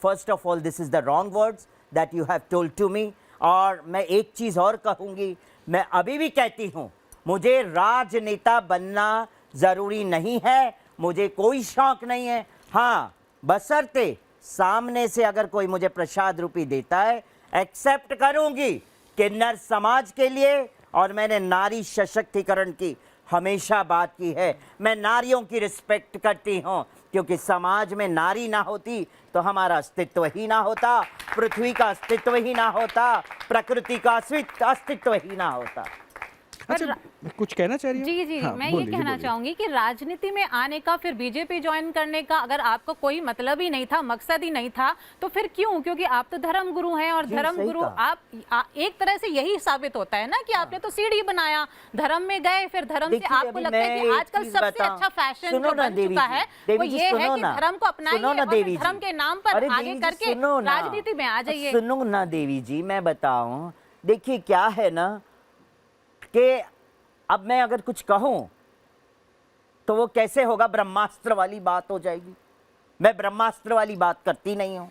first of all this is the wrong words that you have told to me. और मैं एक चीज और कहूंगी, मैं अभी भी कहती हूं, मुझे राजनेता बनना जरूरी नहीं है, मुझे कोई शौक नहीं है। हाँ, बशर्ते सामने से अगर कोई मुझे प्रसाद रूपी देता है, एक्सेप्ट करूंगी किन्नर समाज के लिए। और मैंने नारी सशक्तिकरण की हमेशा बात की है। मैं नारियों की रिस्पेक्ट करती हूँ, क्योंकि समाज में नारी ना होती तो हमारा अस्तित्व ही ना होता, पृथ्वी का अस्तित्व ही ना होता, प्रकृति का अस्तित्व ही ना होता। अच्छा, कुछ कहना चाह रही हैं? जी जी हाँ, मैं ये बोलिए, कहना बोलिए। चाहूंगी कि राजनीति में आने का, फिर बीजेपी ज्वाइन करने का अगर आपको कोई मतलब ही नहीं था, मकसद ही नहीं था, तो फिर क्यों? क्योंकि आप तो धर्मगुरु हैं, और जी, धर्मगुरु सही आप एक तरह से यही साबित होता है ना कि आपने तो सीढ़ी बनाया, धर्म में गए, फिर धर्म से देखिए, आपको अभी लगता है मैं कि एक आजकल चीज़ सबसे बताऊं। अच्छा फैशन सुनो जो ना बन देवी चुका जी, है देवी वो जी, ये है सुनो कि ना। धर्म को अपनाइए सुनो ना और देवी धर्म जी। के नाम पर अरे आगे देवी जी, करके सुनो ना। राजनीति में आ जाइए। सुनो ना देवी जी, मैं बताऊं, देखिए क्या है ना कि अब मैं अगर कुछ कहूं तो वो कैसे होगा, ब्रह्मास्त्र वाली बात हो जाएगी। मैं ब्रह्मास्त्र वाली बात करती नहीं हूं,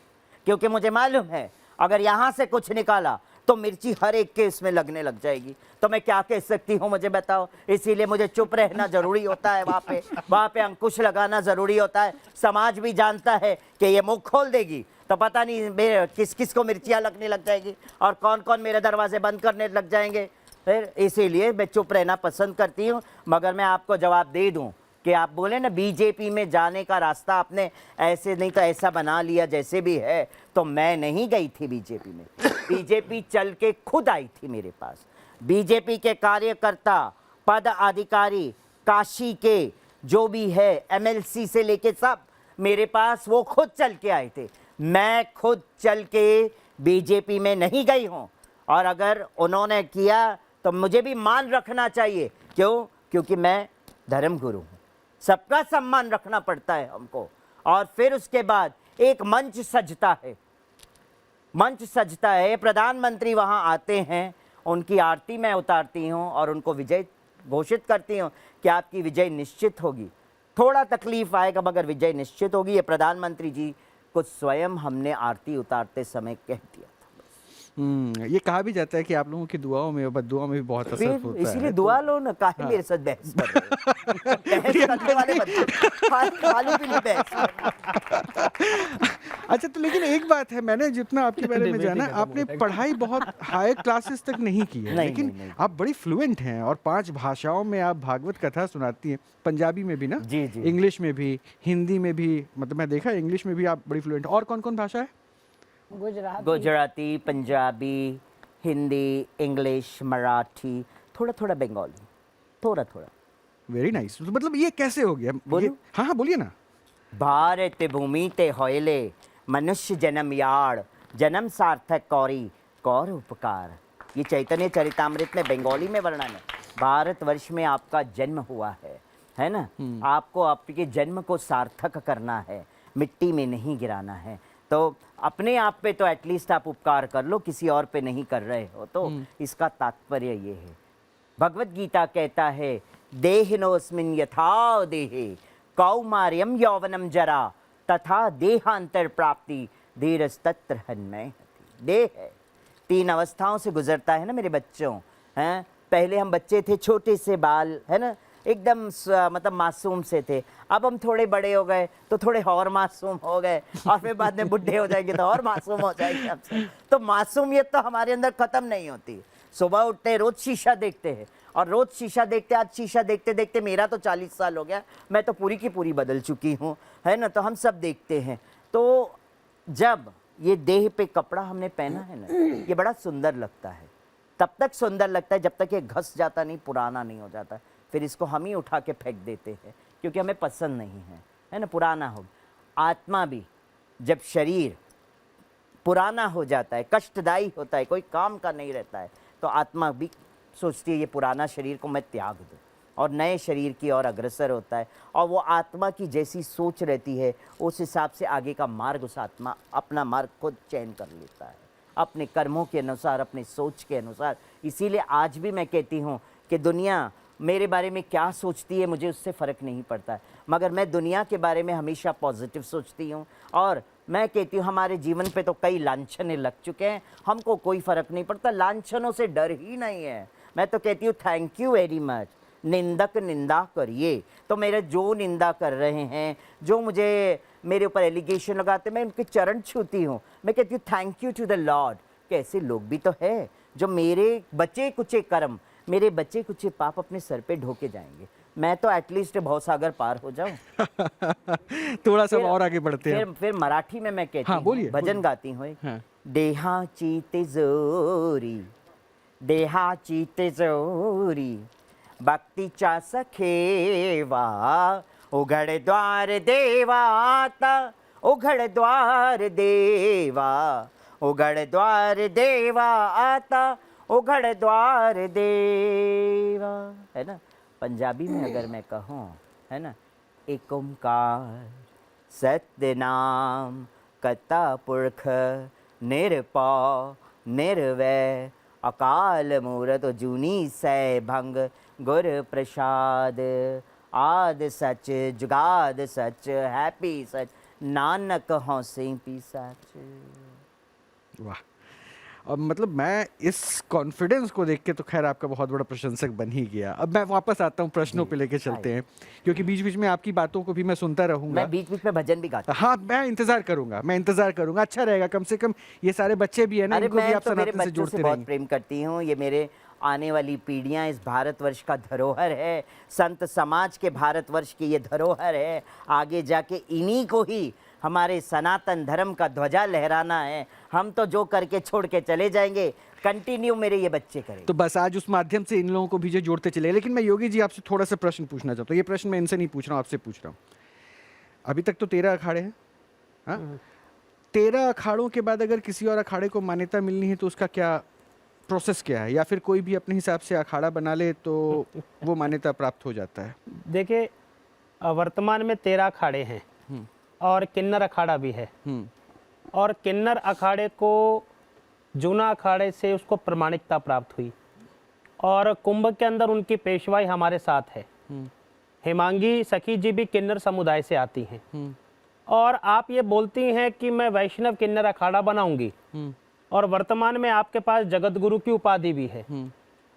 क्योंकि मुझे मालूम है अगर यहां से कुछ निकाला तो मिर्ची हर एक के इसमें लगने लग जाएगी। तो मैं क्या कह सकती हूँ, मुझे बताओ। इसीलिए मुझे चुप रहना जरूरी होता है, वहाँ पे अंकुश लगाना जरूरी होता है। समाज भी जानता है कि ये मुंह खोल देगी तो पता नहीं किस किस को मिर्चियाँ लगने लग जाएगी और कौन कौन मेरे दरवाजे बंद करने लग जाएंगे। फिर इसीलिए मैं चुप रहना पसंद करती हूँ। मगर मैं आपको जवाब दे दूँ कि आप बोले ना बीजेपी में जाने का रास्ता आपने ऐसे नहीं तो ऐसा बना लिया जैसे भी है, तो मैं नहीं गई थी बीजेपी में। बीजेपी चल के खुद आई थी मेरे पास। बीजेपी के कार्यकर्ता, पद अधिकारी, काशी के जो भी है, एमएलसी से लेके सब मेरे पास वो खुद चल के आए थे। मैं खुद चल के बीजेपी में नहीं गई हूँ, और अगर उन्होंने किया तो मुझे भी मान रखना चाहिए। क्यों? क्योंकि मैं धर्मगुरु हूँ। सबका सम्मान रखना पड़ता है हमको। और फिर उसके बाद एक मंच सजता है, मंच सजता है, प्रधानमंत्री वहाँ आते हैं, उनकी आरती मैं उतारती हूँ और उनको विजय घोषित करती हूँ कि आपकी विजय निश्चित होगी। थोड़ा तकलीफ आएगा मगर विजय निश्चित होगी। ये प्रधानमंत्री जी को स्वयं हमने आरती उतारते समय कह दिया। ये कहा भी जाता है कि आप लोगों की दुआओं में और बद्दुआओं में भी बहुत असर फिर होता है। इसीलिए दुआ लो ना, काहे मेरे साथ बहस कर रहे हो? बहस करने वाले बच्चे खाली पीली बहस। अच्छा, तो लेकिन एक बात है, मैंने जितना आपके बारे में जाना, आपने पढ़ाई बहुत हाई क्लासेस तक नहीं की है, नहीं, लेकिन नहीं। आप बड़ी फ्लुएंट हैं और 5 भाषाओं में आप भागवत कथा सुनाती हैं। पंजाबी में भी ना? जी, जी। इंग्लिश में भी, हिंदी में भी, मतलब मैं देखा इंग्लिश में भी आप बड़ी फ्लुएंट। और कौन कौन भाषा है? गुजराती, पंजाबी, हिंदी, इंग्लिश, मराठी, थोड़ा थोड़ा बंगाली, थोड़ा थोड़ा। Very nice. मतलब ये कैसे हो गया? बोलूं? हाँ हाँ, बोलिए ना। भारत भूमि ते होयले मनुष्य जन्म याड़, जन्म सार्थक कौरी कौर उपकार। ये चैतन्य चरितामृत में बंगाली में वर्णन है। भारतवर्ष में आपका जन्म हुआ है ना? आपको आपके जन्म को सार्थक करना है, मिट्टी में नहीं गिराना है। तो अपने आप पे तो एटलीस्ट आप उपकार कर लो, किसी और पे नहीं कर रहे हो। तो इसका तात्पर्य ये है भगवत गीता कहता है देहिनोस्मिन् यथा देहे कौमार्यम यौवनम जरा तथा देहांतर प्राप्ति धीरस्तत्र हन्मय। देह है, 3 अवस्थाओं से गुजरता है ना मेरे बच्चों, हैं? पहले हम बच्चे थे, छोटे से बाल, है ना, एकदम मतलब मासूम से थे। अब हम थोड़े बड़े हो गए तो थोड़े और मासूम हो गए, और फिर बाद में बुढ़े हो जाएंगे तो और मासूम हो जाएंगे हमसे। तो मासूमियत तो हमारे अंदर खत्म नहीं होती। सुबह उठते रोज शीशा देखते हैं, और रोज शीशा देखते, आज शीशा देखते देखते मेरा तो 40 साल हो गया, मैं तो पूरी की पूरी बदल चुकी हूँ, है ना। तो हम सब देखते हैं। तो जब ये देह पे कपड़ा हमने पहना है ना, ये बड़ा सुंदर लगता है। तब तक सुंदर लगता है जब तक ये घस जाता नहीं, पुराना नहीं हो जाता। फिर इसको हम ही उठा के फेंक देते हैं क्योंकि हमें पसंद नहीं है ना, पुराना हो। आत्मा भी जब शरीर पुराना हो जाता है, कष्टदायी होता है, कोई काम का नहीं रहता है, तो आत्मा भी सोचती है ये पुराना शरीर को मैं त्याग दूँ और नए शरीर की ओर अग्रसर होता है। और वो आत्मा की जैसी सोच रहती है उस हिसाब से आगे का मार्ग उस आत्मा अपना मार्ग खुद चयन कर लेता है, अपने कर्मों के अनुसार, अपनी सोच के अनुसार। इसीलिए आज भी मैं कहती हूँ कि दुनिया मेरे बारे में क्या सोचती है मुझे उससे फ़र्क नहीं पड़ता है, मगर मैं दुनिया के बारे में हमेशा पॉजिटिव सोचती हूँ। और मैं कहती हूँ हमारे जीवन पे तो कई लांछने लग चुके हैं, हमको कोई फ़र्क नहीं पड़ता, लांछनों से डर ही नहीं है। मैं तो कहती हूँ थैंक यू वेरी मच। निंदक निंदा करिए, तो मेरे जो निंदा कर रहे हैं, जो मुझे मेरे ऊपर एलिगेशन लगाते, मैं उनके चरण छूती हूँ। मैं कहती हूँ thank you to the Lord कि ऐसे लोग भी तो है जो मेरे बचे कुचे कर्म, मेरे बचे कुचे पाप अपने सर पे ढोके जाएंगे। मैं तो एटलीस्ट भवसागर पार हो जाऊं। थोड़ा सा और आगे बढ़ते हैं। फिर मराठी में मैं कहती हाँ, बोलिए, भजन बोलिए। गाती हूँ। हाँ। देहाची तिजोरी, देहाची तिजोरी, भक्तीच्या सखेवा, उघड द्वार देवाता, उघड द्वार देवा, उघड द्वार देवा आता, उघड द्वार देवा। है ना, पंजाबी में अगर मैं कहूँ, है ना, एक ओंकार सत्य नाम कता पुरख निरपौ निर्वै, अकाल मूरत जूनी सै भंग, गुर प्रसाद आद सच जुगाद सच, हैप्पी सच नानक हौसे पी सच। वाह। और मतलब मैं इस कॉन्फिडेंस को देख के तो खैर आपका बहुत बड़ा प्रशंसक बन ही गया। अब मैं वापस आता हूँ, प्रश्नों पे लेके चलते हैं, क्योंकि बीच बीच में आपकी बातों को भी मैं सुनता रहूंगा। मैं बीच बीच में भजन भी गाता हाँ, मैं इंतजार करूंगा। अच्छा रहेगा, कम से कम ये सारे बच्चे भी है ना, अरे इनको भी मैं आप तो मेरे सनातन से बच्चों से जोड़ते बहुत रहेंगे। प्रेम करती हूँ। ये मेरे आने वाली पीढ़ियाँ इस भारतवर्ष का धरोहर है, संत समाज के भारतवर्ष की ये धरोहर है। आगे जाके इन्हीं को ही हमारे सनातन धर्म का ध्वजा लहराना है। हम तो जो करके छोड़ के चले जाएंगे, कंटिन्यू मेरे ये बच्चे करेंगे। तो बस आज उस माध्यम से इन लोगों को भी जो जोड़ते चले। लेकिन मैं योगी जी आपसे थोड़ा सा प्रश्न पूछना चाहता हूँ। ये प्रश्न मैं इनसे नहीं पूछ रहा हूँ, आपसे पूछ रहा हूँ। अभी तक तो 13 अखाड़े हैं, हाँ? 13 अखाड़ों के बाद अगर किसी और अखाड़े को मान्यता मिलनी है तो उसका क्या प्रोसेस क्या है, या फिर कोई भी अपने हिसाब से अखाड़ा बना ले तो वो मान्यता प्राप्त हो जाता है? देखिए, वर्तमान में 13 अखाड़े हैं और किन्नर अखाड़ा भी है। और किन्नर अखाड़े को जूना अखाड़े से उसको प्रमाणिकता प्राप्त हुई, और कुंभ के अंदर उनकी पेशवाई हमारे साथ है। हेमांगी सखी जी भी किन्नर समुदाय से आती हैं, और आप ये बोलती हैं कि मैं वैष्णव किन्नर अखाड़ा बनाऊंगी, और वर्तमान में आपके पास जगत गुरु की उपाधि भी है।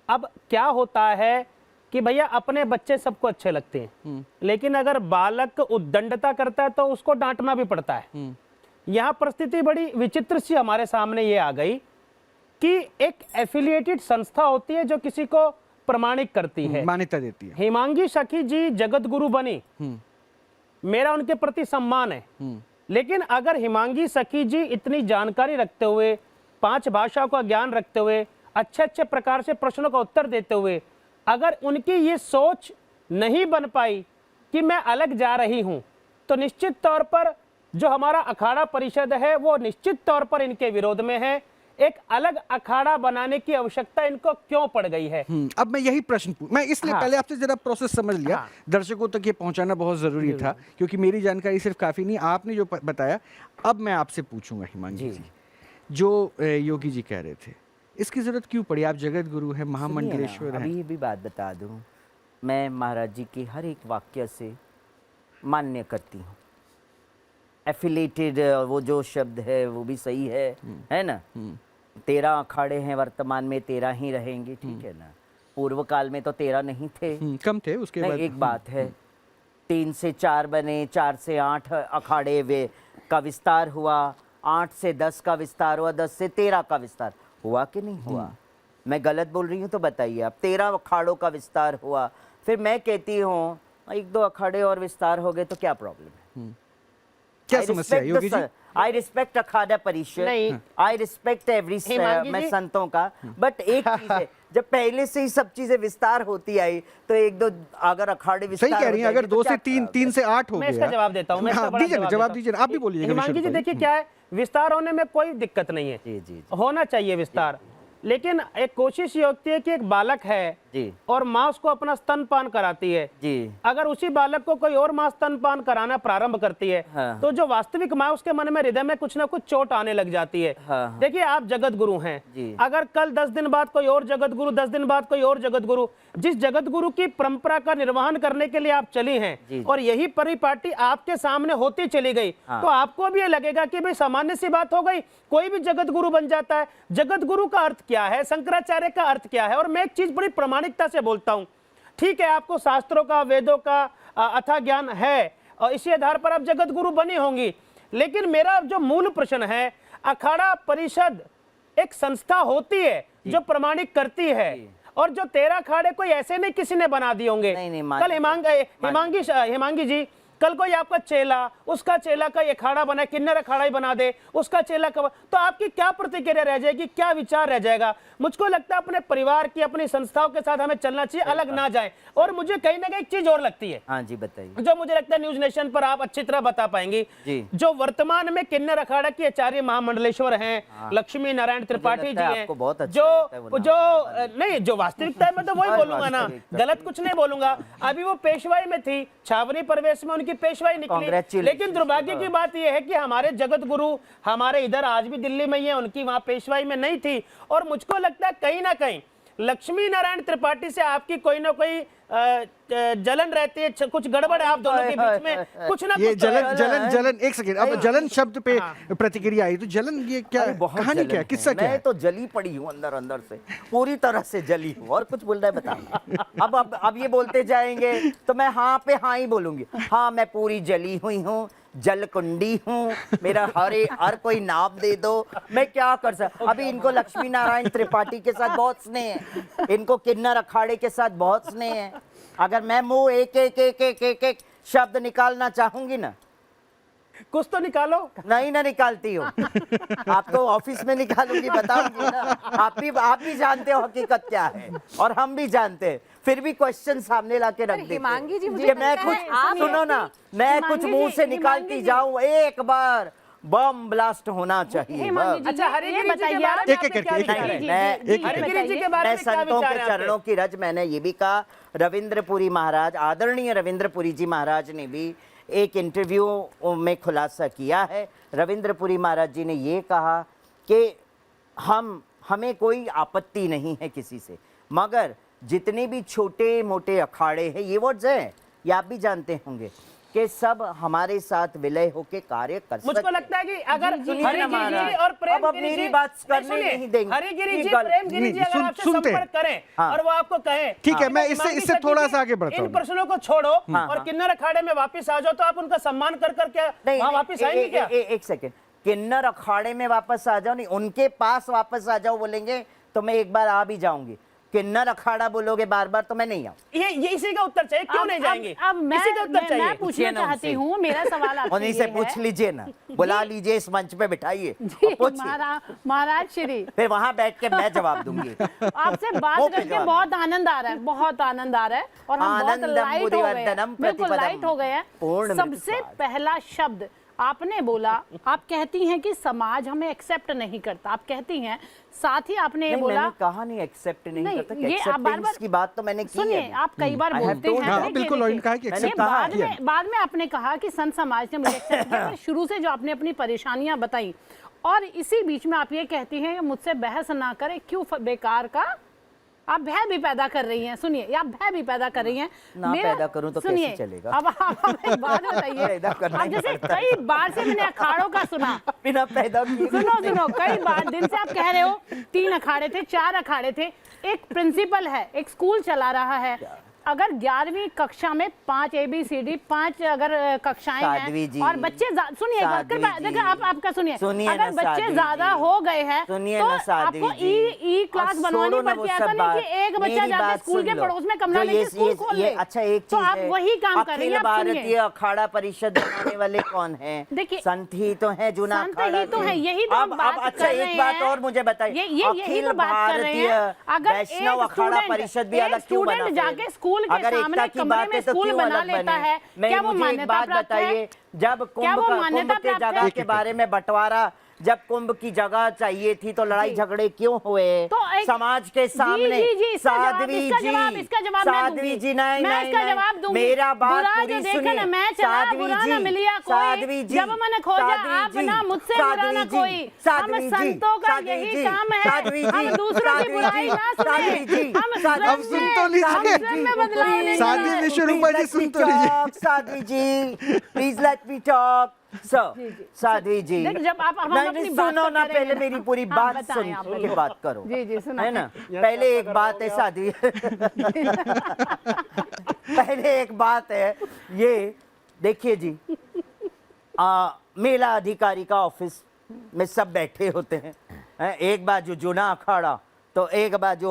अब क्या होता है कि भैया अपने बच्चे सबको अच्छे लगते हैं, लेकिन अगर बालक उद्दंडता करता है तो उसको डांटना भी पड़ता है। यहाँ परिस्थिति बड़ी विचित्र सी हमारे सामने ये आ गई कि एक एफिलिएटेड संस्था होती है जो किसी को प्रमाणित करती है, मान्यता देती है। हेमांगी सखी जी जगत गुरु बनी, मेरा उनके प्रति सम्मान है। लेकिन अगर हेमांगी सखी जी इतनी जानकारी रखते हुए, 5 भाषाओं का ज्ञान रखते हुए, अच्छे अच्छे प्रकार से प्रश्नों का उत्तर देते हुए, अगर उनकी ये सोच नहीं बन पाई कि मैं अलग जा रही हूं, तो निश्चित तौर पर जो हमारा अखाड़ा परिषद है वो निश्चित तौर पर इनके विरोध में है। एक अलग अखाड़ा बनाने की आवश्यकता इनको क्यों पड़ गई है? अब मैं यही प्रश्न मैं इसलिए पहले आपसे जरा प्रोसेस समझ लिया, दर्शकों तक ये पहुंचाना बहुत जरूरी था, क्योंकि मेरी जानकारी सिर्फ काफी नहीं, आपने जो बताया। अब मैं आपसे पूछूंगा हिमांगी जी, जो योगी जी कह रहे थे इसकी जरूरत क्यों पड़ी? आप जगत गुरु हैं, महामंडलेश्वर सुनिए ना, हैं। अभी ये भी बात बता दूं, मैं महाराज जी के हर एक वाक्य से मान्य करती हूँ। एफिलेटेड वो जो शब्द है वो भी सही है ना। 13 अखाड़े हैं वर्तमान में, 13 ही रहेंगे, ठीक है ना। पूर्व काल में तो 13 नहीं थे, कम थे उसके नहीं, बाद। एक बात है, 3 से 4 बने, 4 से 8 अखाड़े वे का विस्तार हुआ, 8 से 10 का विस्तार हुआ, 10 से 13 का विस्तार हुआ कि नहीं हुआ? मैं गलत बोल रही हूँ तो बताइए आप। 13 अखाड़ों का विस्तार हुआ, फिर मैं कहती हूँ 1-2 अखाड़े और विस्तार हो गए तो क्या प्रॉब्लम है? क्या समस्या है योगी जी? आई रिस्पेक्ट अखाड़ा परिषद, नहीं। आई रिस्पेक्ट एवरी हिमांगी मैं जी। संतों का, बट एक चीज है, जब पहले से ही सब चीजें विस्तार होती आई तो 1-2 अगर अखाड़े विस्तार सही कह रही हैं, अगर 2 से 3, 3 से 8 हो मैं गया। इसका जवाब देता हूँ। मैं इसका हाँ, बड़ा दीजिए ना, जवाब दीजिए ना, आप भी बोलिए। हिमांगी जी देखिए क्या है, विस्तार होने में कोई दिक्कत नहीं है, जी, जी, जी। होना चाहिए विस्तार, लेकिन एक कोशिश ये होती है कि एक बालक है जी। और माँ उसको अपना स्तनपान कराती है, जी। अगर उसी बालक को कोई और माँ स्तनपान कराना प्रारंभ करती है, हाँ। तो जो वास्तविक माँ उसके मन में हृदय में कुछ ना कुछ चोट आने लग जाती है। हाँ। देखिए आप जगत गुरु हैं, जी। अगर कल 10 दिन बाद कोई और जगत गुरु, 10 दिन बाद कोई और जगत गुरु, जिस जगत गुरु की परंपरा का निर्वहन करने के लिए आप चली हैं, जी। और यही परिपाटी आपके सामने होती चली गई, हाँ। तो आपको भी ये लगेगा कि भाई सामान्य सी बात हो गई, कोई भी जगत गुरु बन जाता है। जगत गुरु का अर्थ क्या है, शंकराचार्य का अर्थ क्या है? और मैं एक चीज बड़ी प्रामाणिकता से बोलता हूं, ठीक है आपको शास्त्रों का, वेदों का अथाह ज्ञान है और इसी आधार पर आप जगत गुरु बनी होंगी, लेकिन मेरा जो मूल प्रश्न है, अखाड़ा परिषद एक संस्था होती है जो प्रमाणिक करती है, और जो 13 अखाड़े कोई ऐसे नहीं किसी ने बना दिए होंगे। नहीं, कल हिमांगी जी, कल कोई आपका चेला, उसका चेला का अखाड़ा बना, किन्नर अखाड़ा ही बना दे, उसका चेला का, तो आपकी क्या प्रतिक्रिया रह जाएगी, क्या विचार रह जाएगा? मुझको लगता है अपने परिवार की, अपनी संस्थाओं के साथ हमें चलना चाहिए, अलग ना जाए। और मुझे कहीं ना कहीं एक चीज और लगती है, हाँ जी बताइए। जो मुझे लगता है न्यूज नेशन पर आप अच्छी तरह बता पाएंगी। जी। जो वर्तमान में किन्नर अखाड़ा की आचार्य महामंडलेश्वर हैं, लक्ष्मी नारायण त्रिपाठी जी लगता है हैं, आपको बहुत अच्छा जो लगता है वो नाम। नहीं, जो वास्तविकता है मैं तो वही बोलूंगा ना, गलत कुछ नहीं बोलूंगा। अभी वो पेशवाई में थी, छावनी प्रवेश में उनकी पेशवाई निकली, Congratulations। लेकिन दुर्भाग्य की बात यह है कि हमारे जगत गुरु हमारे इधर आज भी दिल्ली में ही है, उनकी वहां पेशवाई में नहीं थी। और मुझको लगता है कहीं ना कहीं लक्ष्मी नारायण त्रिपाठी से आपकी कोई ना कोई जलन रहती है, कुछ गड़बड़ है आप दोनों के बीच में, कुछ ना ये कुछ तो है। जलन एक सेकंड, अब जलन शब्द पे प्रतिक्रिया आई, तो जलन ये क्या अरे बहुत कहानी, जलन क्या है। किस्सा क्या मैं है? तो जली पड़ी हूँ अंदर अंदर से, पूरी तरह से जली हूँ। और कुछ बोल रहा है बता। अब ये बोलते जाएंगे तो मैं हाँ पे हाँ ही बोलूंगी। हाँ, मैं पूरी जली हुई हूँ, जलकुंडी हूँ, मेरा हर कोई नाम दे दो, मैं क्या कर सकता। अभी इनको लक्ष्मी नारायण त्रिपाठी के साथ बहुत स्नेह है, इनको किन्नर अखाड़े के साथ बहुत स्नेह है। अगर मैं मुंह एक शब्द निकालना चाहूंगी ना, कुछ तो निकालो। नहीं ना निकालती हो। आप तो ऑफिस में निकालूंगी, बताऊंगी ना। आप भी जानते हो हकीकत क्या है और हम भी जानते हैं, फिर भी क्वेश्चन सामने लाके रख देते हिमांगी जी, मुझे कि मैं लगता है कुछ आप- सुनो ना, मैं कुछ मुंह से निकालती जाऊं, एक बार बम ब्लास्ट होना चाहिए। हिमांगी बस। जी, अच्छा, ये हरिगिरी जी के बताइए बारे आप- में एक आपके एक क्या करके, विचार एक हैं? एक मैं हरिगिरी जी के बारे मैं में क्या संतों विचार के है आपके? चरणों की रज, मैंने ये भी कहा, रविंद्रपुरी महाराज, आदरणीय रविंद्रपुरी जी महाराज ने भी एक इंटरव्यू में खुलासा किया है। रविंद्रपुरी महाराज जी ने ये कहा कि हमें कोई आपत्ति नहीं है किसी से, मगर जितने भी छोटे मोटे अखाड़े हैं, ये वर्ड्स हैं, ये आप भी जानते होंगे, कि सब हमारे साथ विलय होके कार्य कर सकते। मुझको लगता है कि अगर सुनिए ना हरिगिरी जी महाराज, और प्रेम अब मेरी बात करने नहीं देंगे। हरिगिरी जी, ये गल- प्रेमगिरी जी अगर आपसे सुनते हैं। संपर्क करें हाँ। और वो आपको कहें, ठीक है, कि मैं हिमांगी इससे सखी थोड़ा जी, सा आगे बढ़ता इन हूँ। प्रश्नों को छोड़ो और किन्नर अखाड़े में वापस आ जाओ, तो आप उनका सम्मान कर क्या वहाँ वापस आएंगे क्या? एक सेकेंड, किन्नर अखाड़े में वापस आ जाओ, नहीं उनके पास वापस आ जाओ बोलेंगे तो मैं एक बार आ भी जाऊंगी। किन्नर अखाड़ा बोलोगे बार बार तो मैं नहीं आऊँ। ये इसी का उत्तर चाहिए, क्यों नहीं जाएंगे? अब मैं इसी का उत्तर चाहिए। मैं पूछना ना चाहती उनसे। हूँ, मेरा सवाल आपसे उन्हीं से ये पूछ है। लीजिए ना, बुला लीजिए इस मंच पे बिठाइए जी, और पूछिए, महाराज श्री, फिर वहां बैठ के मैं जवाब दूंगी। आपसे बात वो पे करके जवाब बहुत आनंद आ रहा है, बहुत आनंद आ रहा है, और हम बहुत आनंदम लाइट हो गए हैं, बुद्धिवर्धनम बिल्कुल प्रतिपदम लाइट हो गए हैं। पूर्ण सबसे मृत्युपाद। पहला शब्द आपने बोला, आप कहती हैं कि समाज हमें एक्सेप्ट नहीं करता, आप कहती हैं, साथ ही आपने ये नहीं, बोला, मैंने कहा नहीं एक्सेप्ट नहीं करता, ये आप बार एक्सेप्टेंस की बात तो मैंने की सुनिए, है। आप कई बार I have बोलते told हैं, you. देखिए, बिल्कुल, देखिए, उन्होंने कहा कि मैंने accept बाद किया। में आपने कहा कि संत समाज ने मुझे एक्सेप्ट किया, पर शुरू से जो आपने अपनी परेशानियां बताई और इसी बीच में आप ये कहती हैं मुझसे बहस ना करें, क्यों बेकार का आप भय भी पैदा कर रही हैं। सुनिए, आप भय भी पैदा कर रही हैं। ना पैदा करूं तो कैसे चलेगा? अब आप एक बात बताइए, अब जैसे कई बार से मैंने अखाड़ों का सुना, बिना पैदा किए सुनो कई बार दिन से आप कह रहे हो 3 अखाड़े थे, 4 अखाड़े थे। एक प्रिंसिपल है, एक स्कूल चला रहा है, अगर 11वीं कक्षा में 5 ABCD 5 अगर कक्षाएं हैं और बच्चे सुनिए देखिए आपका सुनिए, अगर बच्चे ज्यादा हो गए हैं तो आपको ई क्लास बनवानी पड़ती है। ऐसा नहीं कि एक बच्चा जाके स्कूल के पड़ोस में कमरा लेके स्कूल खोल ले। अच्छा, एक चीज तो आप वही काम कर रही हैं। भारतीय अखाड़ा परिषद बनाने वाले कौन है? देखिए, संत ही तो है, जूना अखाड़ा ही तो है। यही तो बात अच्छा, एक बात और मुझे बताइए, अखिल भारतीय वैष्णव अखाड़ा परिषद भी अलग क्यों बना? जाके स्कूल के सामने कमरे में स्कूल बना लेता है, क्या वो मान्यता प्राप्त है? जब कुंभ के जगह के बारे में बंटवारा, जब कुंभ की जगह चाहिए थी तो लड़ाई झगड़े क्यों हुए? तो समाज के सामने साध्वी जी नहीं, मेरा बात पूरी सुनिए। साध्वी जी, जब मैंने खोजा आप ना मुझसे बुरा ना कोई, हम संतों का यही काम है, हम दूसरों की बुराई ना सुने, हम सुन तो लीजिए, स्वयं में बदलाव नहीं साध्वी लाए। विश्वरूपा जी सुन तो लीजिए। Sadhvi ji, please let me talk. Sadhvi ji, जब आप नहीं सुनो ना, पहले मेरी पूरी बात सुन के बात करो, है ना? पहले एक बात है साध्वी पहले एक बात है ये, देखिए जी, मेला अधिकारी का ऑफिस में सब बैठे होते हैं, एक बाजू जूना अखाड़ा तो एक बाजू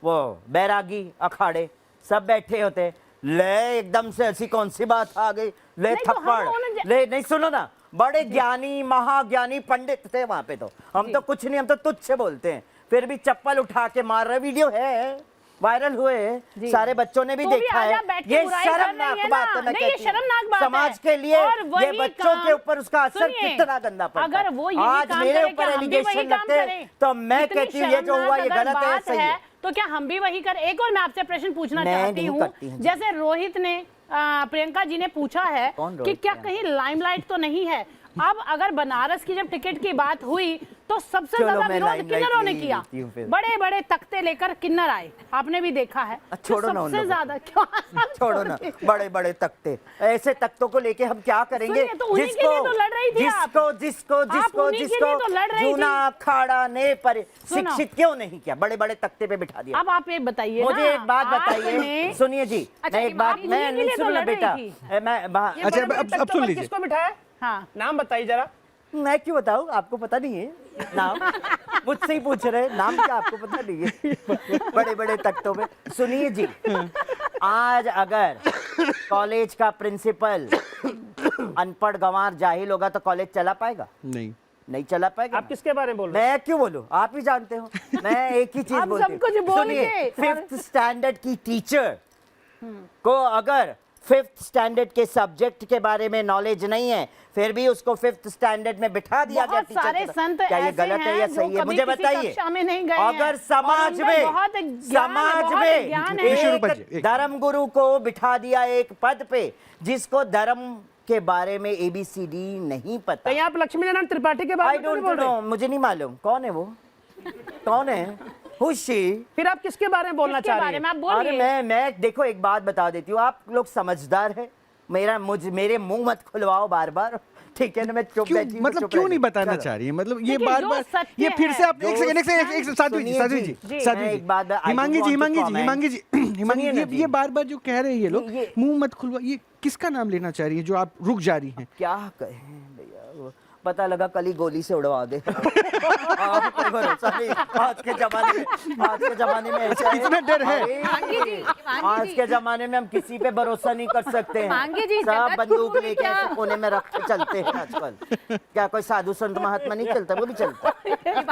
वो बैरागी अखाड़े, सब बैठे होते हैं। ले एकदम से ऐसी कौन सी बात आ गई? ले थप्पड़ ले, नहीं सुनो ना, बड़े ज्ञानी महाज्ञानी पंडित थे वहां पे, तो हम तो कुछ नहीं, हम तो तुच्छ बोलते हैं, फिर भी चप्पल उठा के मार रहे। वीडियो है, वायरल हुए, सारे बच्चों ने भी देखा है। ये शर्मनाक बात है, मैं कहती हूं समाज के लिए, ये बच्चों के ऊपर उसका असर कितना गंदा पड़ता है। अगर वो आज मेरे ऊपर एलिगेशन लगते हैं तो मैं कहती हूँ ये जो हुआ ये गलत है, सही है। तो क्या हम भी वही कर? एक और मैं आपसे प्रश्न पूछना चाहती हूँ, जैसे रोहित ने प्रियंका जी ने पूछा है कि क्या कहीं लाइमलाइट तो नहीं है? अब अगर बनारस की जब टिकट की बात हुई तो सबसे ज्यादा विरोध किन्नरों ने किया, बड़े बड़े तख्ते लेकर किन्नर आए, आपने भी देखा है। छोड़ो ना, सबसे ज्यादा क्यों? छोड़ो ना, बड़े बड़े तख्ते, ऐसे तख्तों को लेके हम क्या करेंगे? तो जिसको जूना अखाड़ा ने पर शिक्षित क्यों नहीं किया, बड़े बड़े तख्ते पे बिठा दिया। अब आप ये बताइए, मुझे एक बात बताइए, सुनिए जी, मैं एक बात, मैं नहीं सुन बेटा, मैं अच्छा अब सुन लीजिए। किसको बिठाया? हाँ, नाम बताइए जरा। मैं क्यों बताऊं, आपको पता नहीं है नाम? मुझसे ही पूछ रहे हैं नाम, क्या आपको पता नहीं है? बड़े बड़े तख्तों पे। सुनिए जी, आज अगर कॉलेज का प्रिंसिपल अनपढ़ गंवार जाहिल होगा तो कॉलेज चला पाएगा? नहीं चला पाएगा। आप किसके बारे में बोल रहे हैं? मैं क्यों बोलूं, आप ही जानते हो। मैं एक ही चीज बोलती हूँ, सुनिए, 5th स्टैंडर्ड की टीचर को अगर 5th स्टैंडर्ड के सब्जेक्ट के बारे में नॉलेज नहीं है, फिर भी उसको 5th स्टैंडर्ड में बिठा दिया गया टीचर। सारे संत क्या ये गलत है या सही है? मुझे बताइए। अगर समाज में एक धर्म गुरु को बिठा दिया एक पद पे, जिसको धर्म के बारे में ABCD नहीं पता। कहीं आप लक्ष्मी नारायण त्रिपाठी के बारे में बोल रहे हैं? मुझे नहीं मालूम कौन है वो, कौन है खुशी। फिर आप किसके बारे में बोलना चाह रहे हैं? अरे मैं देखो एक बात बता देती हूँ, आप लोग समझदार है, मेरे मुंह मत खुलवाओ बार बार, ठीक है ना? मैं चुप बैठी हूं, मतलब क्यों नहीं बताना चाह रही है? मतलब ये बार बार ये फिर से आप एक सेकंड साध्वी जी हिमांगी जी ये बार बार जो कह रहे हैं ये लोग, मुंह मत खुलवा, ये किसका नाम लेना चाह रही है जो आप रुक जा रही हैं? क्या कहें भैया, पता लगा कल ही गोली से उड़वा दे। कोई भरोसा नहीं आज के जमाने में ऐसा इतना डर है। आज के जमाने में हम किसी पे भरोसा नहीं कर सकते हैं, सब बंदूक लेके ऐसे कोने में रख के चलते हैं आजकल। क्या कोई साधु संत महात्मा नहीं चलता? वो भी चलता।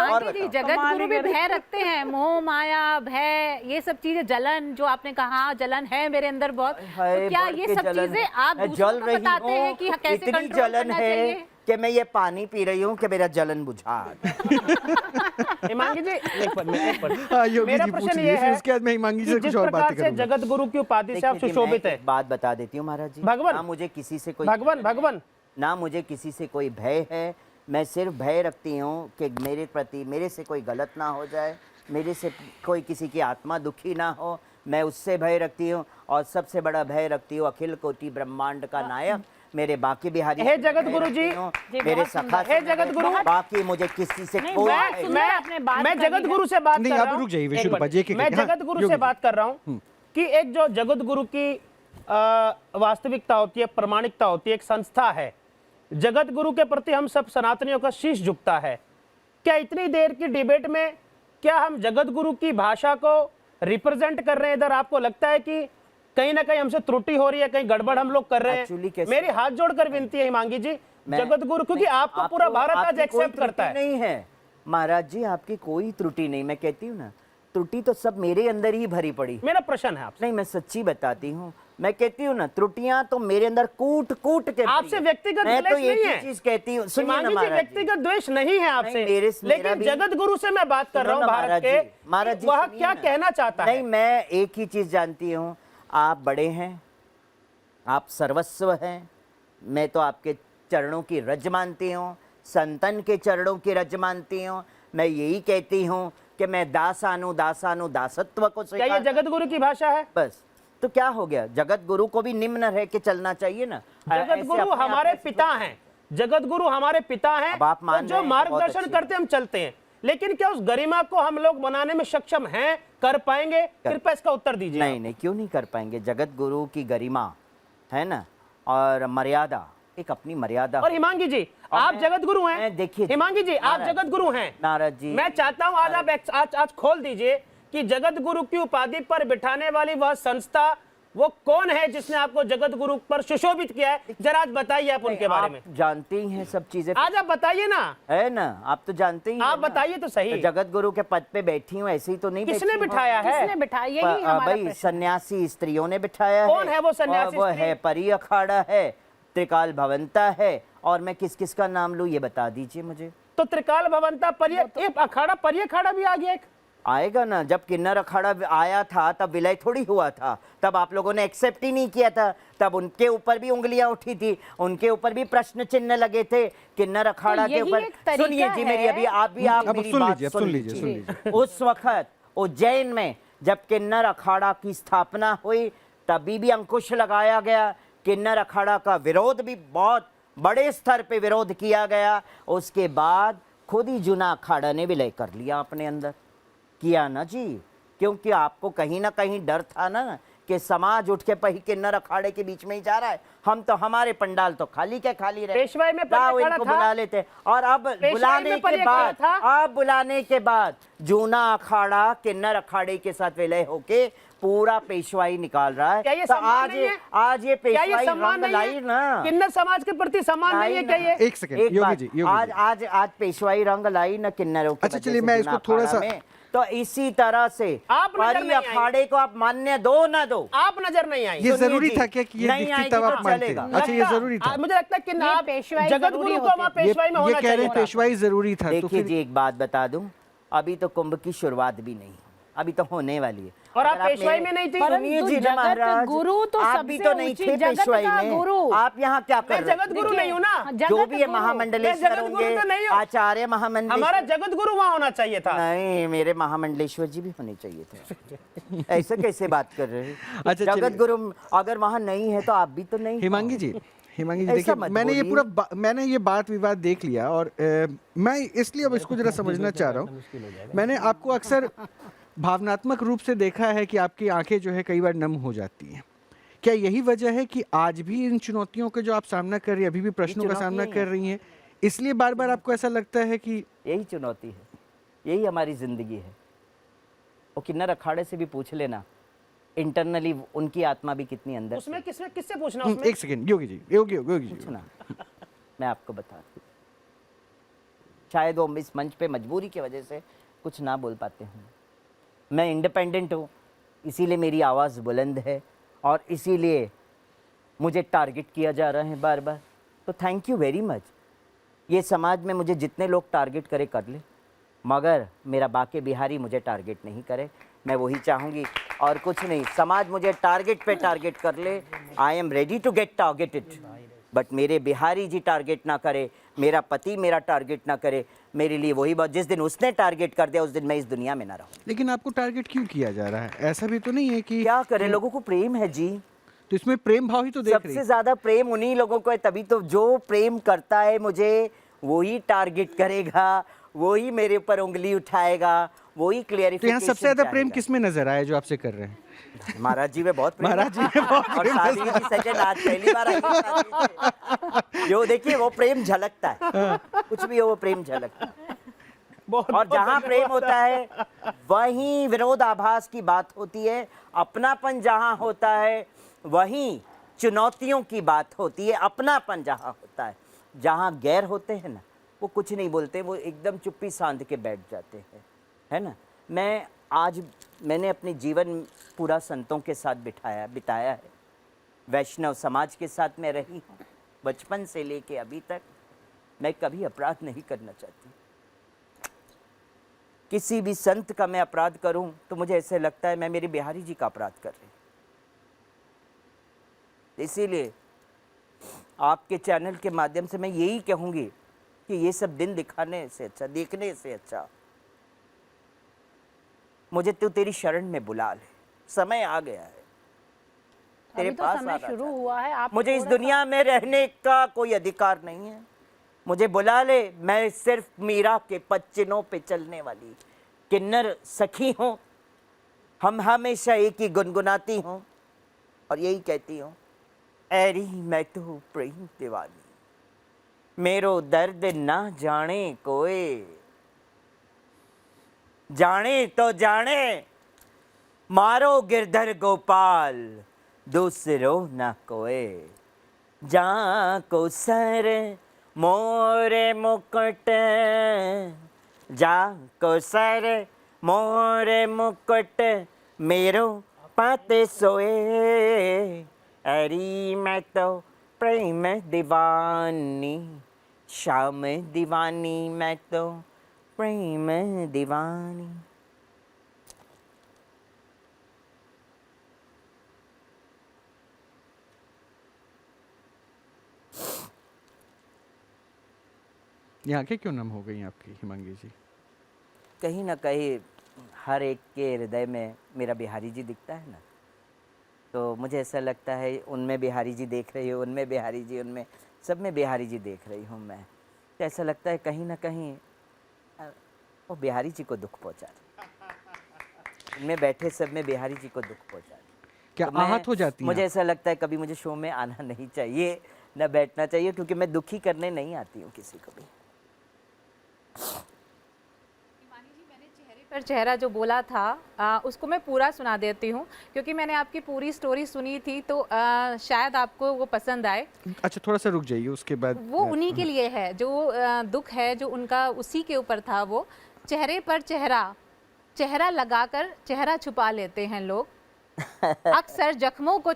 और जगत गुरु भी भय रखते हैं, मोह माया भय, ये सब चीजें, जलन जो आपने कहा, जलन है मेरे अंदर बहुत, तो क्या ये सब चीजें आप दूसरों को बताते हैं कि कैसे कंट्रोल करना चाहिए? कि मैं ये पानी पी रही हूँ कि मेरा जलन बुझा। हिमांगी जी मेरा प्रश्न ये है, उसके बाद मैं हिमांगी से जिस कुछ और प्रकार बातें से करूंगा। जगत गुरु की उपाधि से आप सुशोभित है, बात बता देती हूँ महाराज जी, भगवान ना मुझे किसी से कोई भगवान ना मुझे किसी से कोई भय है, मैं सिर्फ भय रखती हूँ कि मेरे प्रति मेरे से कोई गलत ना हो जाए, मेरे से कोई किसी की आत्मा दुखी ना हो, मैं उससे भय रखती हूँ। और सबसे बड़ा भय रखती हूँ अखिल कोटि ब्रह्मांड का नायक मेरे बाकी बिहारी। हे जगत गुरु जी, मेरे सखा, हे जगत गुरु, बाकी मुझे किसी से नहीं, कोई बहुत सुंदर आपने बात मैं करी जगत है। गुरु से बात नहीं, कर आप रहा हूं। रुक जाइए, एक विष्णु मिनट। जी, एक- मैं हाँ, जगत गुरु योगी से जी। बात कर रहा हूं कि एक जो जगत गुरु की वास्तविकता होती है, प्रमाणिकता होती है, एक संस्था है। जगत गुरु के प्रति हम सब सनातनियों का शीश झुकता है। क्या इतनी देर की डिबेट में क्या हम जगत गुरु की भाषा को रिप्रेजेंट कर रहे हैं? इधर आपको लगता है कि कहीं ना कहीं हमसे त्रुटि हो रही है, कहीं गड़बड़ हम लोग कर रहे Actually हैं? कैसे? मेरी हाथ जोड़कर विनती है हिमांगी जी, जगत गुरु, क्योंकि आपको पूरा भारत आज आपकी कोई एक्सेप्ट करता त्रुटि है। नहीं है महाराज जी, आपकी कोई त्रुटि नहीं। मैं कहती हूँ ना, त्रुटि तो सब मेरे अंदर ही भरी पड़ी। मेरा प्रश्न है आपसे, नहीं, मैं सच्ची बताती हूँ। मैं कहती हूँ ना, त्रुटियां तो मेरे अंदर कूट कूट के भरी आपसे है। व्यक्तिगत मैं द्वेष तो एक नहीं ही है। चीज कहती हूँ, सुनिए ना हिमांगी जी, महाराज जी। व्यक्तिगत द्वेष नहीं है आपसे, नहीं, मेरा लेकिन भी- जगत गुरु से मैं बात कर रहा हूँ सुनो ना भारत महाराज के, जी, महाराज जी वह सुनिए क्या ना। कहना चाहता नहीं, है? मैं एक ही चीज जानती हूँ, आप बड़े हैं, आप सर्वस्व हैं। मैं तो आपके चरणों की रज मानती हूँ, संतन के चरणों की रज मानती हूँ। मैं यही कहती हूँ कि मैं दासानु दासानु दासत्व को क्या ये स्वीकार जगत गुरु की भाषा है? बस, तो क्या हो गया? जगत गुरु को भी निम्न रह के चलना चाहिए ना। जगत ऐसे गुरु अपने आप हमारे ऐसे पिता हैं, जगत गुरु हमारे पिता हैं, अब आप मान तो जो रहे हैं तो बहुत मार्गदर्शन अच्छी करते हम चलते हैं। लेकिन क्या उस गरिमा को हम लोग बनाने में सक्षम हैं, कर पाएंगे? कृपया इसका उत्तर दीजिए। नहीं नहीं, क्यों नहीं कर पाएंगे? जगत गुरु की गरिमा है ना, और मर्यादा, एक अपनी मर्यादा। और हिमांगी जी, आप जगत गुरु हैं। देखिए हिमांगी जी, आप नारद जगत गुरु हैं। नारद जी, मैं चाहता हूं आज आप आज खोल दीजिए कि जगत गुरु की उपाधि पर बिठाने वाली वह संस्था वो कौन है जिसने आपको जगत गुरु पर सुशोभित किया है? जरा आज बताइए आप उनके बारे में। आप जानते ही हैं सब चीजें, आज आप बताइए ना, है ना, आप तो जानते ही हैं आप ना। बताइए तो सही। तो जगत गुरु के पद पे बैठी हूँ, ऐसे ही तो नहीं किसने बैठी हूँ। बिठाया है? किसने बिठाया? यही हमारा भाई प्रश्न। सन्यासी स्त्रियों ने बिठाया कौन है वो सन्यासी और वो स्त्री? है परी अखाड़ा है, त्रिकाल भवंता है, और मैं किस किस का नाम लूँ ये बता दीजिए मुझे। तो त्रिकाल भवंता अखाड़ा परिय अखाड़ा भी आ गया एक। आएगा ना, जब किन्नर अखाड़ा आया था तब विलय थोड़ी हुआ था, तब आप लोगों ने एक्सेप्ट ही नहीं किया था, तब उनके ऊपर भी उंगलियां उठी थी, उनके ऊपर भी प्रश्न चिन्ह लगे थे किन्नर अखाड़ा के यही ऊपर। एक तरीका सुनिए जी मेरी, है। अभी आप भी आप अब मेरी सुन बात लीजिए, सुन लीजिए, सुन लीजिए। उस वक्त उज्जैन में जब किन्नर अखाड़ा की स्थापना हुई, तभी भी अंकुश लगाया गया। किन्नर अखाड़ा का विरोध भी बहुत बड़े स्तर पे विरोध किया गया। उसके बाद खुद ही जूना अखाड़ा ने विलय कर लिया अपने अंदर, किया ना जी, क्योंकि आपको कहीं ना कहीं डर था ना कि समाज उठ के पही किन्नर अखाड़े के बीच में ही जा रहा है। हम तो, हमारे पंडाल तो खाली के खाली रहे, पेशवाई में लाओ परिय अखाड़ा इनको था। बुला लेते। और अब बुलाने में के परिय बाद, अखाड़ा था। अब बुलाने के बाद जूना अखाड़ा किन्नर अखाड़े के साथ विलय होके पूरा पेशवाई निकाल रहा है। क्या ये तो सम्मान नहीं है? आज ये क्या ये पेशवाई सम्मान रंग नहीं लाई है? ना। किन्नर समाज के प्रति सम्मान नहीं है क्या ये? एक सेकंड, योगी बात, जी, योगी आज जी। आज आज पेशवाई रंग लाई ना किन्नरों की अच्छा, वजह चलिए, से मैं जूना इसको थोड़ा अखाड़ा सा- में। तो इसी तरह से आप नजर परी नहीं आई। अखाड़े को आप मान्य दो ना दो, आप नजर नहीं आई। ये सुनिए जरूरी जी, था क्या कि ये नहीं दिखती आएगी तब तो आप मानते? चलेगा। अच्छा, ये जरूरी था। मुझे लगता है कि ये आप पेशवाई जगत जरूरी गुरु को होती वहाँ है। पेशवाई में ये होना कह रहे चाहिए हैं था। पेशवाई जरूरी था, तो देखिए फिर जी, एक बात बता दूं, अभी तो कुंभ की शुरुआत भी नहीं, अभी तो होने वाली है। और आप अगर पेशवाई मेरे- में नहीं थी? सुनिए परंतु जी ना जगत महाराज, गुरु तो आप भी सबसे तो नहीं ऊंची थे जगत पेशवाई का में। गुरु। आप यहाँ क्या कर मैं रहे जगत गुरु देखिए, नहीं हूँ ना। जो भी है गुरु। महामंडलेश्वर मैं जगत गुरु होंगे, तो नहीं हूँ। आचार्य महामंडलेश्वर। हमारा जगत गुरु वहाँ होना चाहिए था। नहीं, मेरे महामंडलेश्वर जी भी होने चाहिए थे। ऐसे कैसे बात कर रहे हैं? अच्छा, जगत चलिए। गुरु अगर वहाँ नहीं है तो आप भी तो नहीं हो। हिमांगी जी, हिमांगी जी, ऐसा देखिए, मत मैंने ये बोलिए। पूरा मैंने ये बात विवाद देख लिया, और मैं इसलिए अब इसको जरा समझना चाह रहा हूँ। मैंने आपको अक्सर भावनात्मक रूप से देखा है कि आपकी आंखें जो है कई बार नम हो जाती हैं। क्या यही वजह है कि आज भी इन चुनौतियों का जो आप सामना कर रही हैं, अभी भी प्रश्नों का सामना चुनौतियां कर रही हैं, इसलिए बार बार आपको ऐसा लगता है कि यही चुनौती है, यही हमारी जिंदगी है। वो किन्नर अखाड़े से भी पूछ लेना, इंटरनली उनकी आत्मा भी कितनी अंदर से उसमें किससे पूछना उसमें? एक सेकंड, योगी जी, योगी जी, पूछना। मैं आपको बता दूं, शायद वो इस मंच पे मजबूरी की वजह से कुछ ना बोल पाते हैं। मैं इंडिपेंडेंट हूँ, इसीलिए मेरी आवाज़ बुलंद है, और इसीलिए मुझे टारगेट किया जा रहा है बार बार। तो थैंक यू वेरी मच। ये समाज में मुझे जितने लोग टारगेट करे कर ले, मगर मेरा बाके बिहारी मुझे टारगेट नहीं करे। मैं वही चाहूँगी और कुछ नहीं। समाज मुझे टारगेट पे टारगेट कर ले, I am ready to get targeted, but मेरे बिहारी जी टारगेट ना करे। मेरा पति मेरा टारगेट ना करे, मेरे लिए वही बात, जिस दिन उसने टारगेट कर दिया उस दिन मैं इस दुनिया में ना रहूं। लेकिन आपको टारगेट क्यों किया जा रहा है? ऐसा भी तो नहीं है कि क्या करें, लोगों को प्रेम है जी। तो इसमें प्रेम भाव ही तो देख रही सबसे ज्यादा प्रेम उन्हीं लोगों को है, तभी तो जो प्रेम करता है मुझे वही टारगेट करेगा, वही मेरे ऊपर उंगली उठाएगा, वही तो क्लियरिफिकेशन। यहाँ सबसे ज्यादा प्रेम किस में नजर आया जो आपसे कर रहे हैं? महाराज जी में बहुत प्रेम है। महाराज जी में बहुत और शादी की सेकंड आज पहली बार आई है शादी से। जो देखिए वो प्रेम झलकता है, कुछ भी हो वो प्रेम झलकता है। और जहाँ प्रेम होता है वहीं विरोधाभास की बात होती है, अपनापन जहाँ होता है वहीं चुनौतियों की बात होती है। अपनापन जहाँ होता है, जहाँ गैर होते हैं ना, वो कुछ नहीं बोलते, वो एकदम चुप्पी साध के बैठ जाते हैं, है ना। मैंने अपने जीवन पूरा संतों के साथ बिताया है, वैष्णव समाज के साथ मैं रही हूँ, बचपन से लेके अभी तक। मैं कभी अपराध नहीं करना चाहती। किसी भी संत का मैं अपराध करूं तो मुझे ऐसे लगता है मैं मेरे बिहारी जी का अपराध कर रही हूं। इसीलिए आपके चैनल के माध्यम से मैं यही कहूंगी कि ये सब दिन दिखाने से अच्छा, देखने से अच्छा, मुझे तू तेरी शरण में बुला ले, समय आ गया है तेरे अभी तो पास समय आना शुरू चाहता हुआ है। आप मुझे इस थोड़ा सा- दुनिया में रहने का कोई अधिकार नहीं है। मुझे बुला ले, मैं सिर्फ मीरा के पच्चिनों पे चलने वाली किन्नर सखी हूँ। हम हमेशा एक ही गुनगुनाती हूँ और यही कहती हूँ, ऐरी मैं तो प्रेम दीवानी, मेरो दर्द ना जाने कोई, जाने तो जाने मारो गिरधर गोपाल, दूसरो ना कोई, जा को सर मोरे मुकुट, जा को सर मोरे मुकुट, मेरो पाते सोए, अरे मैं तो प्रेम दीवानी, शाम दीवानी, मैं तो प्रेम दीवानी। ये आंखें क्यों नम हो गई आपकी हिमांगी जी? कहीं ना कहीं हर एक के हृदय में मेरा बिहारी जी दिखता है ना, तो मुझे ऐसा लगता है उनमें बिहारी जी देख रही हो, उनमें बिहारी जी, उनमें सब में बिहारी जी देख रही हूँ मैं, तो ऐसा लगता है कहीं ना कहीं वो बिहारी जी को दुख पहुँचा रही, उनमें बैठे सब में बिहारी जी को दुख पहुँचा रही। क्या तो मैं- आहत हो जाती हैं मुझे आप? ऐसा लगता है कभी मुझे शो में आना नहीं चाहिए, न बैठना चाहिए, क्योंकि मैं दुखी करने नहीं आती हूँ किसी को भी। पर चेहरा जो बोला था उसको मैं पूरा सुना देती हूँ, क्योंकि मैंने आपकी पूरी स्टोरी सुनी थी, तो शायद आपको वो पसंद आए। अच्छा थोड़ा सा रुक जाइए, उसके बाद वो उन्हीं के लिए है जो दुख है, जो उनका उसी के ऊपर था। वो चेहरे पर चेहरा लगाकर चेहरा छुपा लेते हैं लोग, अक्सर जख्मों को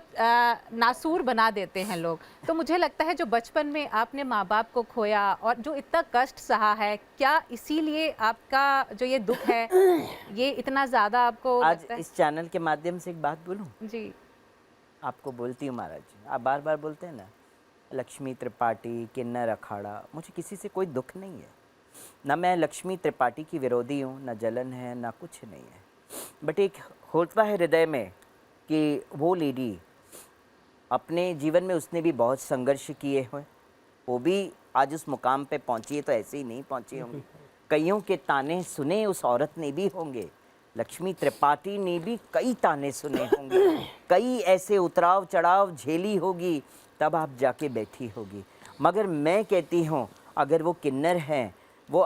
नासूर बना देते हैं लोग। तो मुझे लगता है जो बचपन में आपने माँ बाप को खोया और जो इतना कष्ट सहा है, क्या इसीलिए आपका जो ये दुख है ये इतना ज़्यादा आपको आज लगता है? इस चैनल के माध्यम से एक बात बोलूं, जी आपको बोलती हूँ महाराज जी, आप बार बार बोलते हैं ना लक्ष्मी त्रिपाठी, किन्नर अखाड़ा, मुझे किसी से कोई दुख नहीं है, ना मैं लक्ष्मी त्रिपाठी की विरोधी हूँ, ना जलन है, ना कुछ नहीं है, बट एक होता है हृदय में कि वो लेडी अपने जीवन में उसने भी बहुत संघर्ष किए हुए, वो भी आज उस मुकाम पे पहुंची है, तो ऐसे ही नहीं पहुंची होंगी, कईयों के ताने सुने उस औरत ने भी होंगे, लक्ष्मी त्रिपाठी ने भी कई ताने सुने होंगे, कई ऐसे उतराव चढ़ाव झेली होगी, तब आप जाके बैठी होगी। मगर मैं कहती हूँ अगर वो किन्नर हैं, वो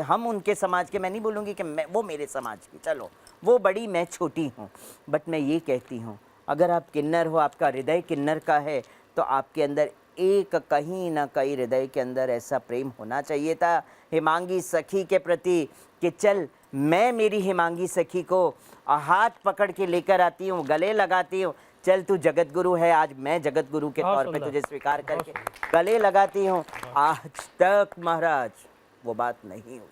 हम उनके समाज के, मैं नहीं बोलूँगी कि मैं वो मेरे समाज की, चलो वो बड़ी मैं छोटी हूँ, बट मैं ये कहती हूँ अगर आप किन्नर हो, आपका हृदय किन्नर का है, तो आपके अंदर एक कहीं ना कहीं हृदय के अंदर ऐसा प्रेम होना चाहिए था हिमांगी सखी के प्रति कि चल मैं मेरी हिमांगी सखी को हाथ पकड़ के लेकर आती हूँ, गले लगाती हूँ, चल तू जगत गुरु है, आज मैं जगत गुरु के तौर पे तुझे स्वीकार करके गले लगाती हूँ। आज तक महाराज वो बात नहीं हुई,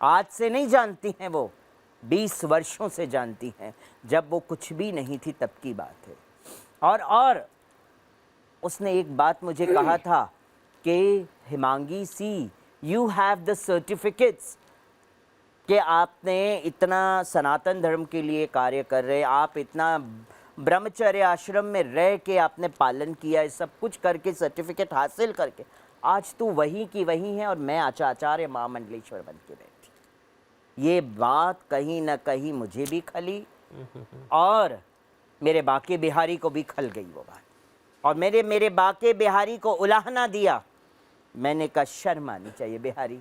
आज से नहीं जानती हैं वो, 20 वर्षों से जानती हैं, जब वो कुछ भी नहीं थी तब की बात है। और उसने एक बात मुझे कहा था कि हिमांगी सी, यू हैव द सर्टिफिकेट्स, कि आपने इतना सनातन धर्म के लिए कार्य कर रहे, आप इतना ब्रह्मचर्य आश्रम में रह के आपने पालन किया है, सब कुछ करके सर्टिफिकेट हासिल करके आज तू वही की वही है और मैं आचार्य महामंडलेश्वर बन के बैठी। ये बात कहीं ना कहीं मुझे भी खली और मेरे बाके बिहारी को भी खल गई वो बात, और मेरे बाके बिहारी को उलाहना दिया। मैंने कहा शर्म आनी चाहिए बिहारी,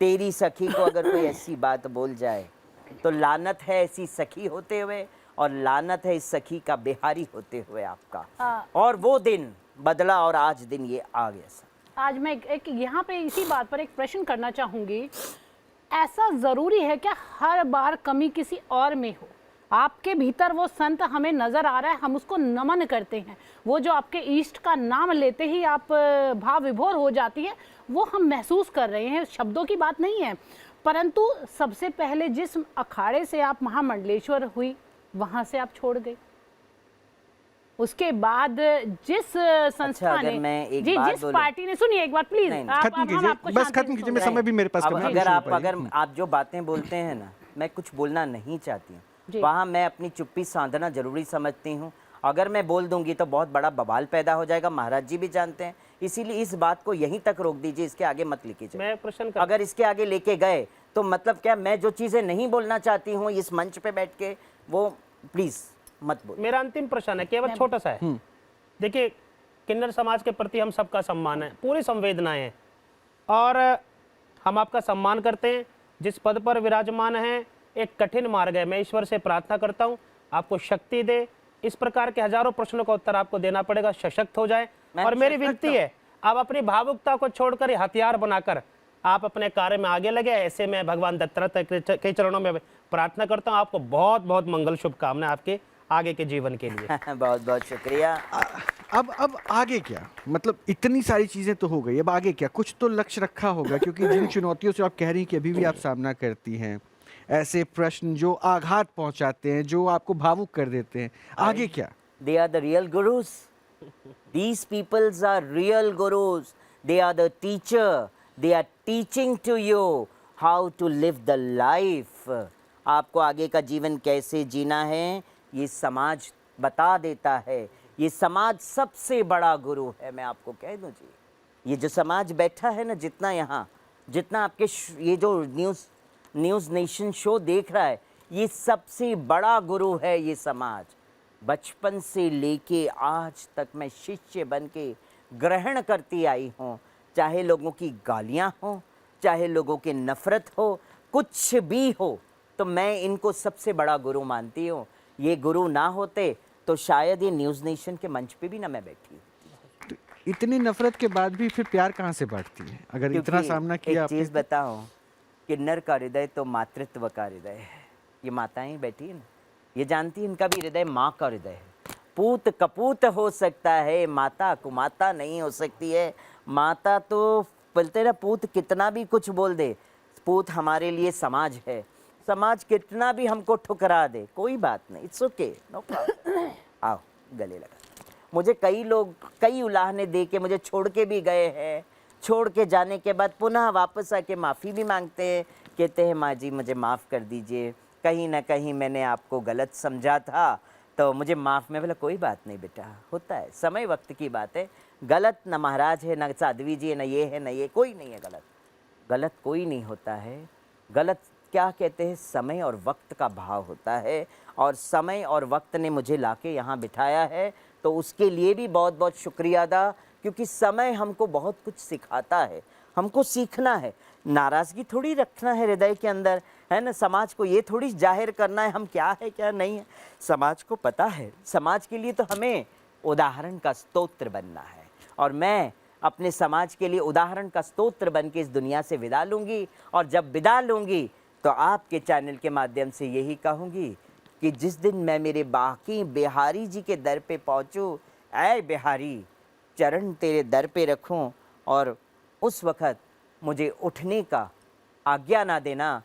तेरी सखी को अगर कोई ऐसी बात बोल जाए तो लानत है ऐसी सखी होते हुए, और लानत है इस सखी का बिहारी होते हुए आपका। और वो दिन बदला और आज दिन ये आ गया सर। आज मैं एक यहाँ पे इसी बात पर एक प्रश्न करना चाहूंगी, ऐसा जरूरी है क्या हर बार कमी किसी और में हो? आपके भीतर वो संत हमें नजर आ रहा है, हम उसको नमन करते हैं, वो जो आपके इष्ट का नाम लेते ही आप भाव विभोर हो जाती है, वो हम महसूस कर रहे हैं, शब्दों की बात नहीं है। परंतु सबसे पहले जिस अखाड़े से आप महामंडलेश्वर हुई वहां से आप छोड़ गए, उसके बाद जिस संस्था अगर ने मैं एक जी बात जिस बोलूं? पार्टी ने, सुनिए एक बार प्लीज, नहीं, खत्म कीजिए, बस खत्म कीजिए, मैं समय भी मेरे पास अब कम है। अगर आप जो बातें बोलते हैं ना, मैं कुछ बोलना नहीं चाहती हूँ, वहाँ मैं अपनी चुप्पी साधना जरूरी समझती हूँ। अगर मैं बोल दूंगी तो बहुत बड़ा बवाल पैदा हो जाएगा, महाराज जी भी जानते हैं, इसीलिए इस बात को यहीं तक रोक दीजिए, इसके आगे मत लिखिए। मैं प्रश्न कर, अगर इसके आगे लेके गए तो मतलब क्या, मैं जो चीज़ें नहीं बोलना चाहती हूँ इस मंच पे बैठ के, वो प्लीज़ मत बोल। मेरा अंतिम प्रश्न है, केवल छोटा सा है। देखिए, किन्नर समाज के प्रति हम सबका सम्मान है, पूरी संवेदनाएं हैं, और हम आपका सम्मान करते हैं। जिस पद पर विराजमान हैं, एक कठिन मार्ग है। मैं ईश्वर से प्रार्थना करता हूँ आपको शक्ति दे, इस प्रकार के हजारों प्रश्नों का उत्तर आपको देना पड़ेगा, सशक्त हो जाए। और मेरी विनती है, आप अपनी भावुकता को छोड़कर हथियार बनाकर आप अपने कार्य में आगे लगे। ऐसे मैं भगवान दत्तात्रेय के चरणों में प्रार्थना करता हूँ। आपको बहुत बहुत मंगल शुभकामनाएं आपके आगे के जीवन के लिए। बहुत बहुत शुक्रिया। अब आगे क्या, मतलब इतनी सारी चीजें तो हो गई, अब आगे क्या? कुछ तो लक्ष्य रखा होगा, क्योंकि जिन चुनौतियों से आप कह रही हैं कि अभी भी आप सामना करती हैं, ऐसे प्रश्न जो आघात पहुंचाते हैं, जो आपको भावुक कर देते हैं, आगे क्या? They are the real gurus. These peoples are real gurus. They are the teacher. They are teaching to you how to live the life. आपको आगे का जीवन कैसे जीना है, ये समाज बता देता है। ये समाज सबसे बड़ा गुरु है, मैं आपको कह दूं जी। ये जो समाज बैठा है ना, जितना यहाँ, जितना आपके ये जो न्यूज़ नेशन शो देख रहा है, ये सबसे बड़ा गुरु है ये समाज। बचपन से लेके आज तक मैं शिष्य बन के ग्रहण करती आई हूँ, चाहे लोगों की गालियाँ हों, चाहे लोगों की नफ़रत हो, कुछ भी हो, तो मैं इनको सबसे बड़ा गुरु मानती हूँ। ये गुरु ना होते तो शायद ये न्यूज़ नेशन के मंच पे भी ना मैं बैठी। तो इतनी नफरत के बाद भी फिर प्यार कहाँ से बढ़ती है, अगर इतना सामना किया? एक चीज़ बताऊं, किन्नर का हृदय तो मातृत्व का हृदय है। ये माताएं बैठी है ना, ये जानती है इनका भी हृदय माँ का हृदय है। पूत कपूत हो सकता है, माता कुमाता नहीं हो सकती है। माता तो बोलते ना, पूत कितना भी कुछ बोल दे, पूत हमारे लिए समाज है। समाज कितना भी हमको ठुकरा दे, कोई बात नहीं, इट्स ओके, नो प्रॉब्लम। आओ गले लगा। मुझे कई लोग कई उलाहने दे के मुझे छोड़ के भी गए हैं। छोड़ के जाने के बाद पुनः वापस आके माफ़ी भी मांगते हैं, कहते हैं माँ जी मुझे माफ़ कर दीजिए, कहीं ना कहीं मैंने आपको गलत समझा था तो मुझे माफ़। में बोला कोई बात नहीं बेटा, होता है, समय वक्त की बात है। गलत न महाराज है, न साध्वी जी है, न ये है, न ये, कोई नहीं है गलत। गलत कोई नहीं होता है। गलत क्या कहते हैं, समय और वक्त का भाव होता है। और समय और वक्त ने मुझे लाके यहाँ बिठाया है, तो उसके लिए भी बहुत बहुत शुक्रिया अदा, क्योंकि समय हमको बहुत कुछ सिखाता है। हमको सीखना है, नाराज़गी थोड़ी रखना है हृदय के अंदर, है ना। समाज को ये थोड़ी जाहिर करना है हम क्या है क्या नहीं है। समाज को पता है, समाज के लिए तो हमें उदाहरण का स्तोत्र बनना है। और मैं अपने समाज के लिए उदाहरण का स्तोत्र बन के इस दुनिया से विदा लूँगी। और जब विदा लूँगी तो आपके चैनल के माध्यम से यही कहूँगी कि जिस दिन मैं मेरे बाकी बिहारी जी के दर पे पहुँचूँ, ऐ बिहारी चरण तेरे दर पे रखूँ, और उस वक़्त मुझे उठने का आज्ञा ना देना,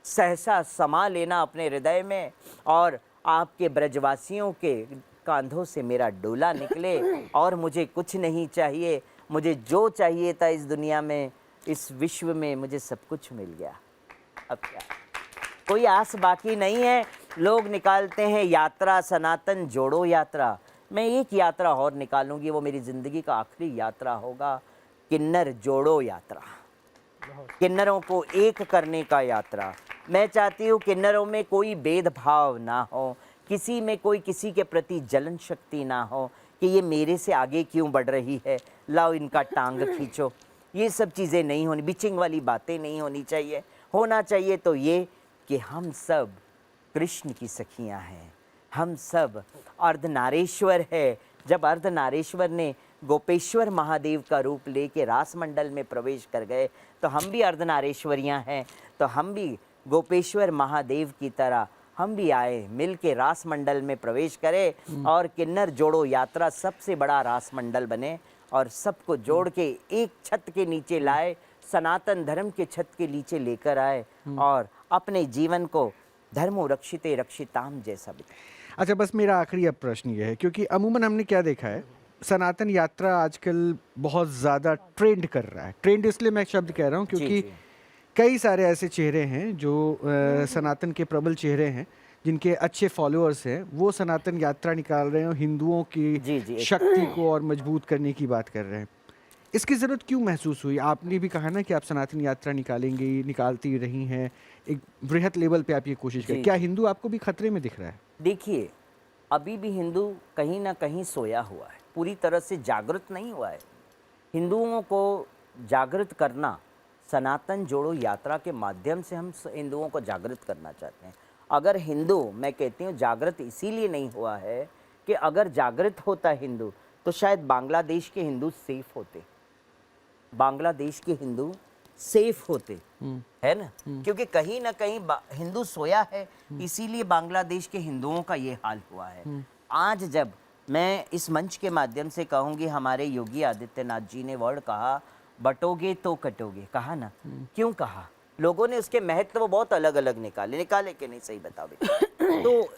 सहसा समा लेना अपने हृदय में, और आपके ब्रजवासियों के कांधों से मेरा डोला निकले और मुझे कुछ नहीं चाहिए, मुझे जो चाहिए था इस दुनिया में, इस विश्व में, मुझे सब कुछ मिल गया। अब क्या, कोई आस बाकी नहीं है। लोग निकालते हैं यात्रा, सनातन जोड़ो यात्रा। मैं एक यात्रा और निकालूंगी, वो मेरी ज़िंदगी का आखिरी यात्रा होगा, किन्नर जोड़ो यात्रा, किन्नरों को एक करने का यात्रा। मैं चाहती हूँ किन्नरों में कोई भेदभाव ना हो, किसी में कोई किसी के प्रति जलन शक्ति ना हो कि ये मेरे से आगे क्यों बढ़ रही है, लाओ इनका टांग खींचो। ये सब चीज़ें नहीं होनी, बिचिंग वाली बातें नहीं होनी चाहिए। होना चाहिए तो ये कि हम सब कृष्ण की सखियां हैं, हम सब अर्धनारीश्वर है। जब अर्धनारीश्वर ने गोपेश्वर महादेव का रूप लेके रास मंडल में प्रवेश कर गए तो हम भी अर्धनारीश्वरियां हैं, तो हम भी गोपेश्वर महादेव की तरह हम भी आए, मिल के रास मंडल में प्रवेश करें और किन्नर जोड़ो यात्रा सबसे बड़ा रास मंडल बने और सबको जोड़ के एक छत के नीचे लाए, सनातन धर्म के छत के नीचे लेकर आए और अपने जीवन को धर्मो रक्षिते रक्षिताम जैसा बिताए। अच्छा, बस मेरा आखिरी अब प्रश्न ये है, क्योंकि अमूमन हमने क्या देखा है, सनातन यात्रा आजकल बहुत ज़्यादा ट्रेंड कर रहा है। ट्रेंड इसलिए मैं शब्द कह रहा हूँ क्योंकि कई सारे ऐसे चेहरे हैं जो सनातन के प्रबल चेहरे हैं, जिनके अच्छे फॉलोअर्स हैं, वो सनातन यात्रा निकाल रहे हैं और हिंदुओं की शक्ति को और मजबूत करने की बात कर रहे हैं। इसकी ज़रूरत क्यों महसूस हुई? आपने भी कहा ना कि आप सनातन यात्रा निकालेंगी, निकालती रही हैं, एक बृहत लेवल पे आप ये कोशिश करें। क्या हिंदू आपको भी खतरे में दिख रहा है? देखिए, अभी भी हिंदू कहीं ना कहीं सोया हुआ है, पूरी तरह से जागृत नहीं हुआ है। हिंदुओं को जागृत करना, सनातन जोड़ो यात्रा के माध्यम से हम हिंदुओं को जागृत करना चाहते हैं। अगर हिंदू, मैं कहती हूँ जागृत इसीलिए नहीं हुआ है कि अगर जागृत होता हिंदू तो शायद बांग्लादेश के हिंदू सेफ होते, बांग्लादेश के हिंदू सेफ होते, है ना, क्योंकि कहीं ना कहीं हिंदू सोया है, इसीलिए बांग्लादेश के हिंदुओं का ये हाल हुआ है। आज जब मैं इस मंच के माध्यम से कहूँगी, हमारे योगी आदित्यनाथ जी ने वर्ड कहा, बटोगे तो कटोगे, कहा ना, क्यों कहा? लोगों ने उसके महत्व बहुत अलग अलग निकाले कि नहीं, सही बताओ। तो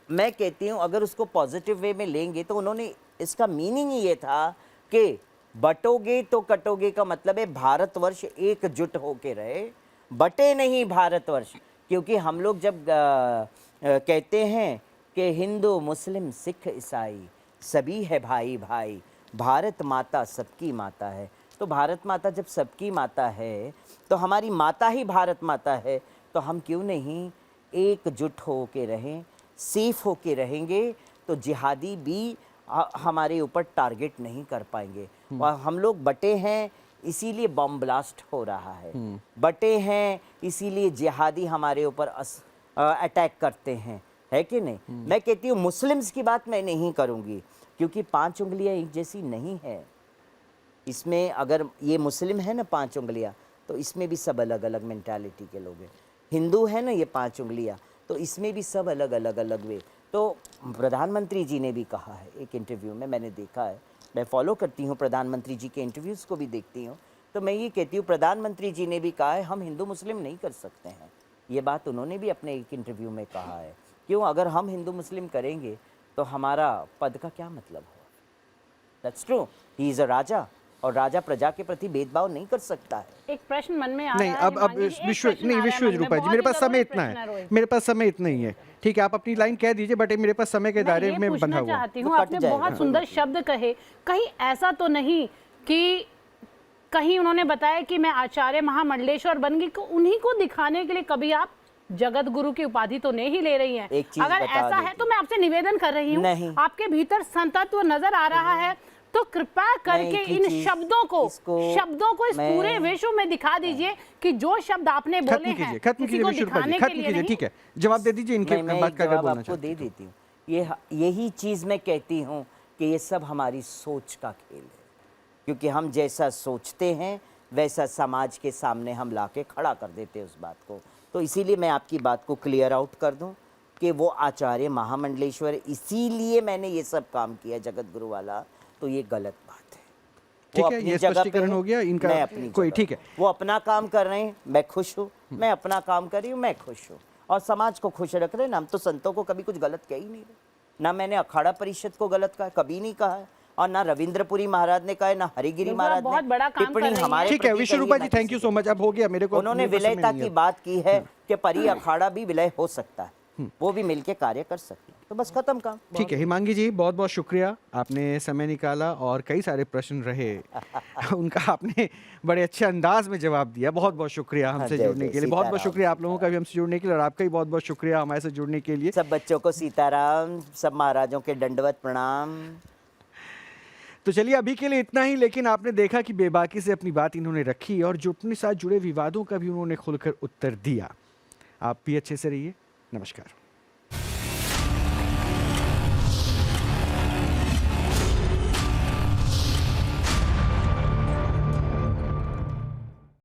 मैं कहती हूँ अगर उसको पॉजिटिव वे में लेंगे तो उन्होंने, इसका मीनिंग ये था कि बटोगे तो कटोगे का मतलब है भारतवर्ष एकजुट होके रहे, बटे नहीं भारतवर्ष। क्योंकि हम लोग जब कहते हैं कि हिंदू मुस्लिम सिख ईसाई सभी है भाई भाई, भारत माता सबकी माता है, तो भारत माता जब सबकी माता है तो हमारी माता ही भारत माता है, तो हम क्यों नहीं एकजुट हो के रहें, सेफ हो के रहेंगे तो जिहादी भी हमारे ऊपर टारगेट नहीं कर पाएंगे। और हम लोग बटे हैं इसीलिए बम ब्लास्ट हो रहा है, बटे हैं इसीलिए जिहादी हमारे ऊपर अटैक करते हैं, है कि नहीं? मैं कहती हूँ मुस्लिम्स की बात मैं नहीं करूँगी क्योंकि 5 उंगलियाँ एक जैसी नहीं है। इसमें अगर ये मुस्लिम है ना 5 उंगलियाँ, तो इसमें भी सब अलग अलग मेंटालिटी के लोग हैं। हिंदू है ना ये 5 उंगलियाँ, तो इसमें भी सब अलग अलग वे। तो प्रधानमंत्री जी ने भी कहा है एक इंटरव्यू में, मैंने देखा है, मैं फॉलो करती हूँ प्रधानमंत्री जी के इंटरव्यूज़ को भी देखती हूँ, तो मैं ये कहती हूँ प्रधानमंत्री जी ने भी कहा है हम हिंदू मुस्लिम नहीं कर सकते हैं। ये बात उन्होंने भी अपने एक इंटरव्यू में कहा है। क्यों? अगर हम हिंदू मुस्लिम करेंगे तो हमारा पद का क्या मतलब हो? That's true, he is a raja और राजा प्रजा के प्रति भेदभाव नहीं कर सकता है। एक प्रश्न मन में आ नहीं, रहा है अब विश्व रूपा जी, मेरे पास समय इतना है, मेरे पास समय इतना ही है, ठीक है, आप अपनी लाइन कह दीजिए, बट मेरे पास समय के दायरे में बंधा हुआ चाहती हूँ। आपने बहुत सुंदर शब्द कहे, कहीं ऐसा तो नहीं कि कहीं उन्होंने बताया कि मैं आचार्य महामंडलेश्वर बन गई, उन्हीं को दिखाने के लिए कभी आप जगत गुरु की उपाधि तो नहीं ही ले रही हैं? अगर ऐसा है तो मैं आपसे निवेदन कर रही हूँ, आपके भीतर संतत्व नजर आ रहा है तो कृपा करके इन शब्दों को इस पूरे विश्व में दिखा दीजिए कि जो शब्द आपने बोले हैं खत्म कीजिए, ठीक है, जवाब दे दीजिए इनके बात का। अगर बोलना आपको दे देती हूँ, यही चीज मैं कहती हूँ कि ये सब हमारी सोच का खेल है, क्योंकि हम जैसा सोचते हैं वैसा समाज के सामने हम लाके खड़ा कर देते हैं उस बात को। तो इसीलिए मैं आपकी बात को क्लियर आउट कर दूं कि वो आचार्य महामंडलेश्वर, इसीलिए मैंने ये सब काम किया जगत गुरु वाला, तो ये गलत बात है। ठीक है, ये स्पष्टीकरण हो गया इनका, कोई ठीक है, वो अपना काम कर रहे हैं, मैं खुश हूँ, मैं अपना काम कर रही हूँ, मैं खुश हूँ, और समाज को खुश रख रहे हैं। हम तो संतों को कभी कुछ गलत कह ही नहीं रहे, ना मैंने अखाड़ा परिषद को गलत कहा, कभी नहीं कहा है, और ना रविंद्रपुरी महाराज ने कहा है, ना हरिगिरी बिल्कुल, महाराज आप बहुत ने बड़ा काम कर टिप्पणी रही हमारे ठीक है प्रति विष्णु रूपा करी जी, है, थैंक यू सो मच। अब हो गया मेरे को, उन्होंने मेरे पास समय विलयता नहीं की है। बात की है कि परी अखाड़ा भी विलय हो सकता है, वो भी मिलके कार्य कर सकते हैं, तो बस खत्म काम। ठीक है हिमांगी जी, बहुत बहुत शुक्रिया, आपने समय निकाला और कई सारे प्रश्न रहे उनका आपने बड़े अच्छे अंदाज में जवाब दिया। बहुत बहुत शुक्रिया हमसे जय जुड़ने जय के लिए, बहुत बहुत सीताराम, शुक्रिया आप लोगों का भी हमसे जुड़ने के लिए, और आपका भी बहुत बहुत शुक्रिया हमारे से जुड़ने के लिए। सब बच्चों को सीताराम, सब महाराजों के दंडवत प्रणाम। तो चलिए अभी के लिए इतना ही, लेकिन आपने देखा कि बेबाकी से अपनी बात इन्होंने रखी और जुटनी साथ जुड़े विवादों का भी उन्होंने खुलकर उत्तर दिया। आप भी अच्छे से रहिए, नमस्कार।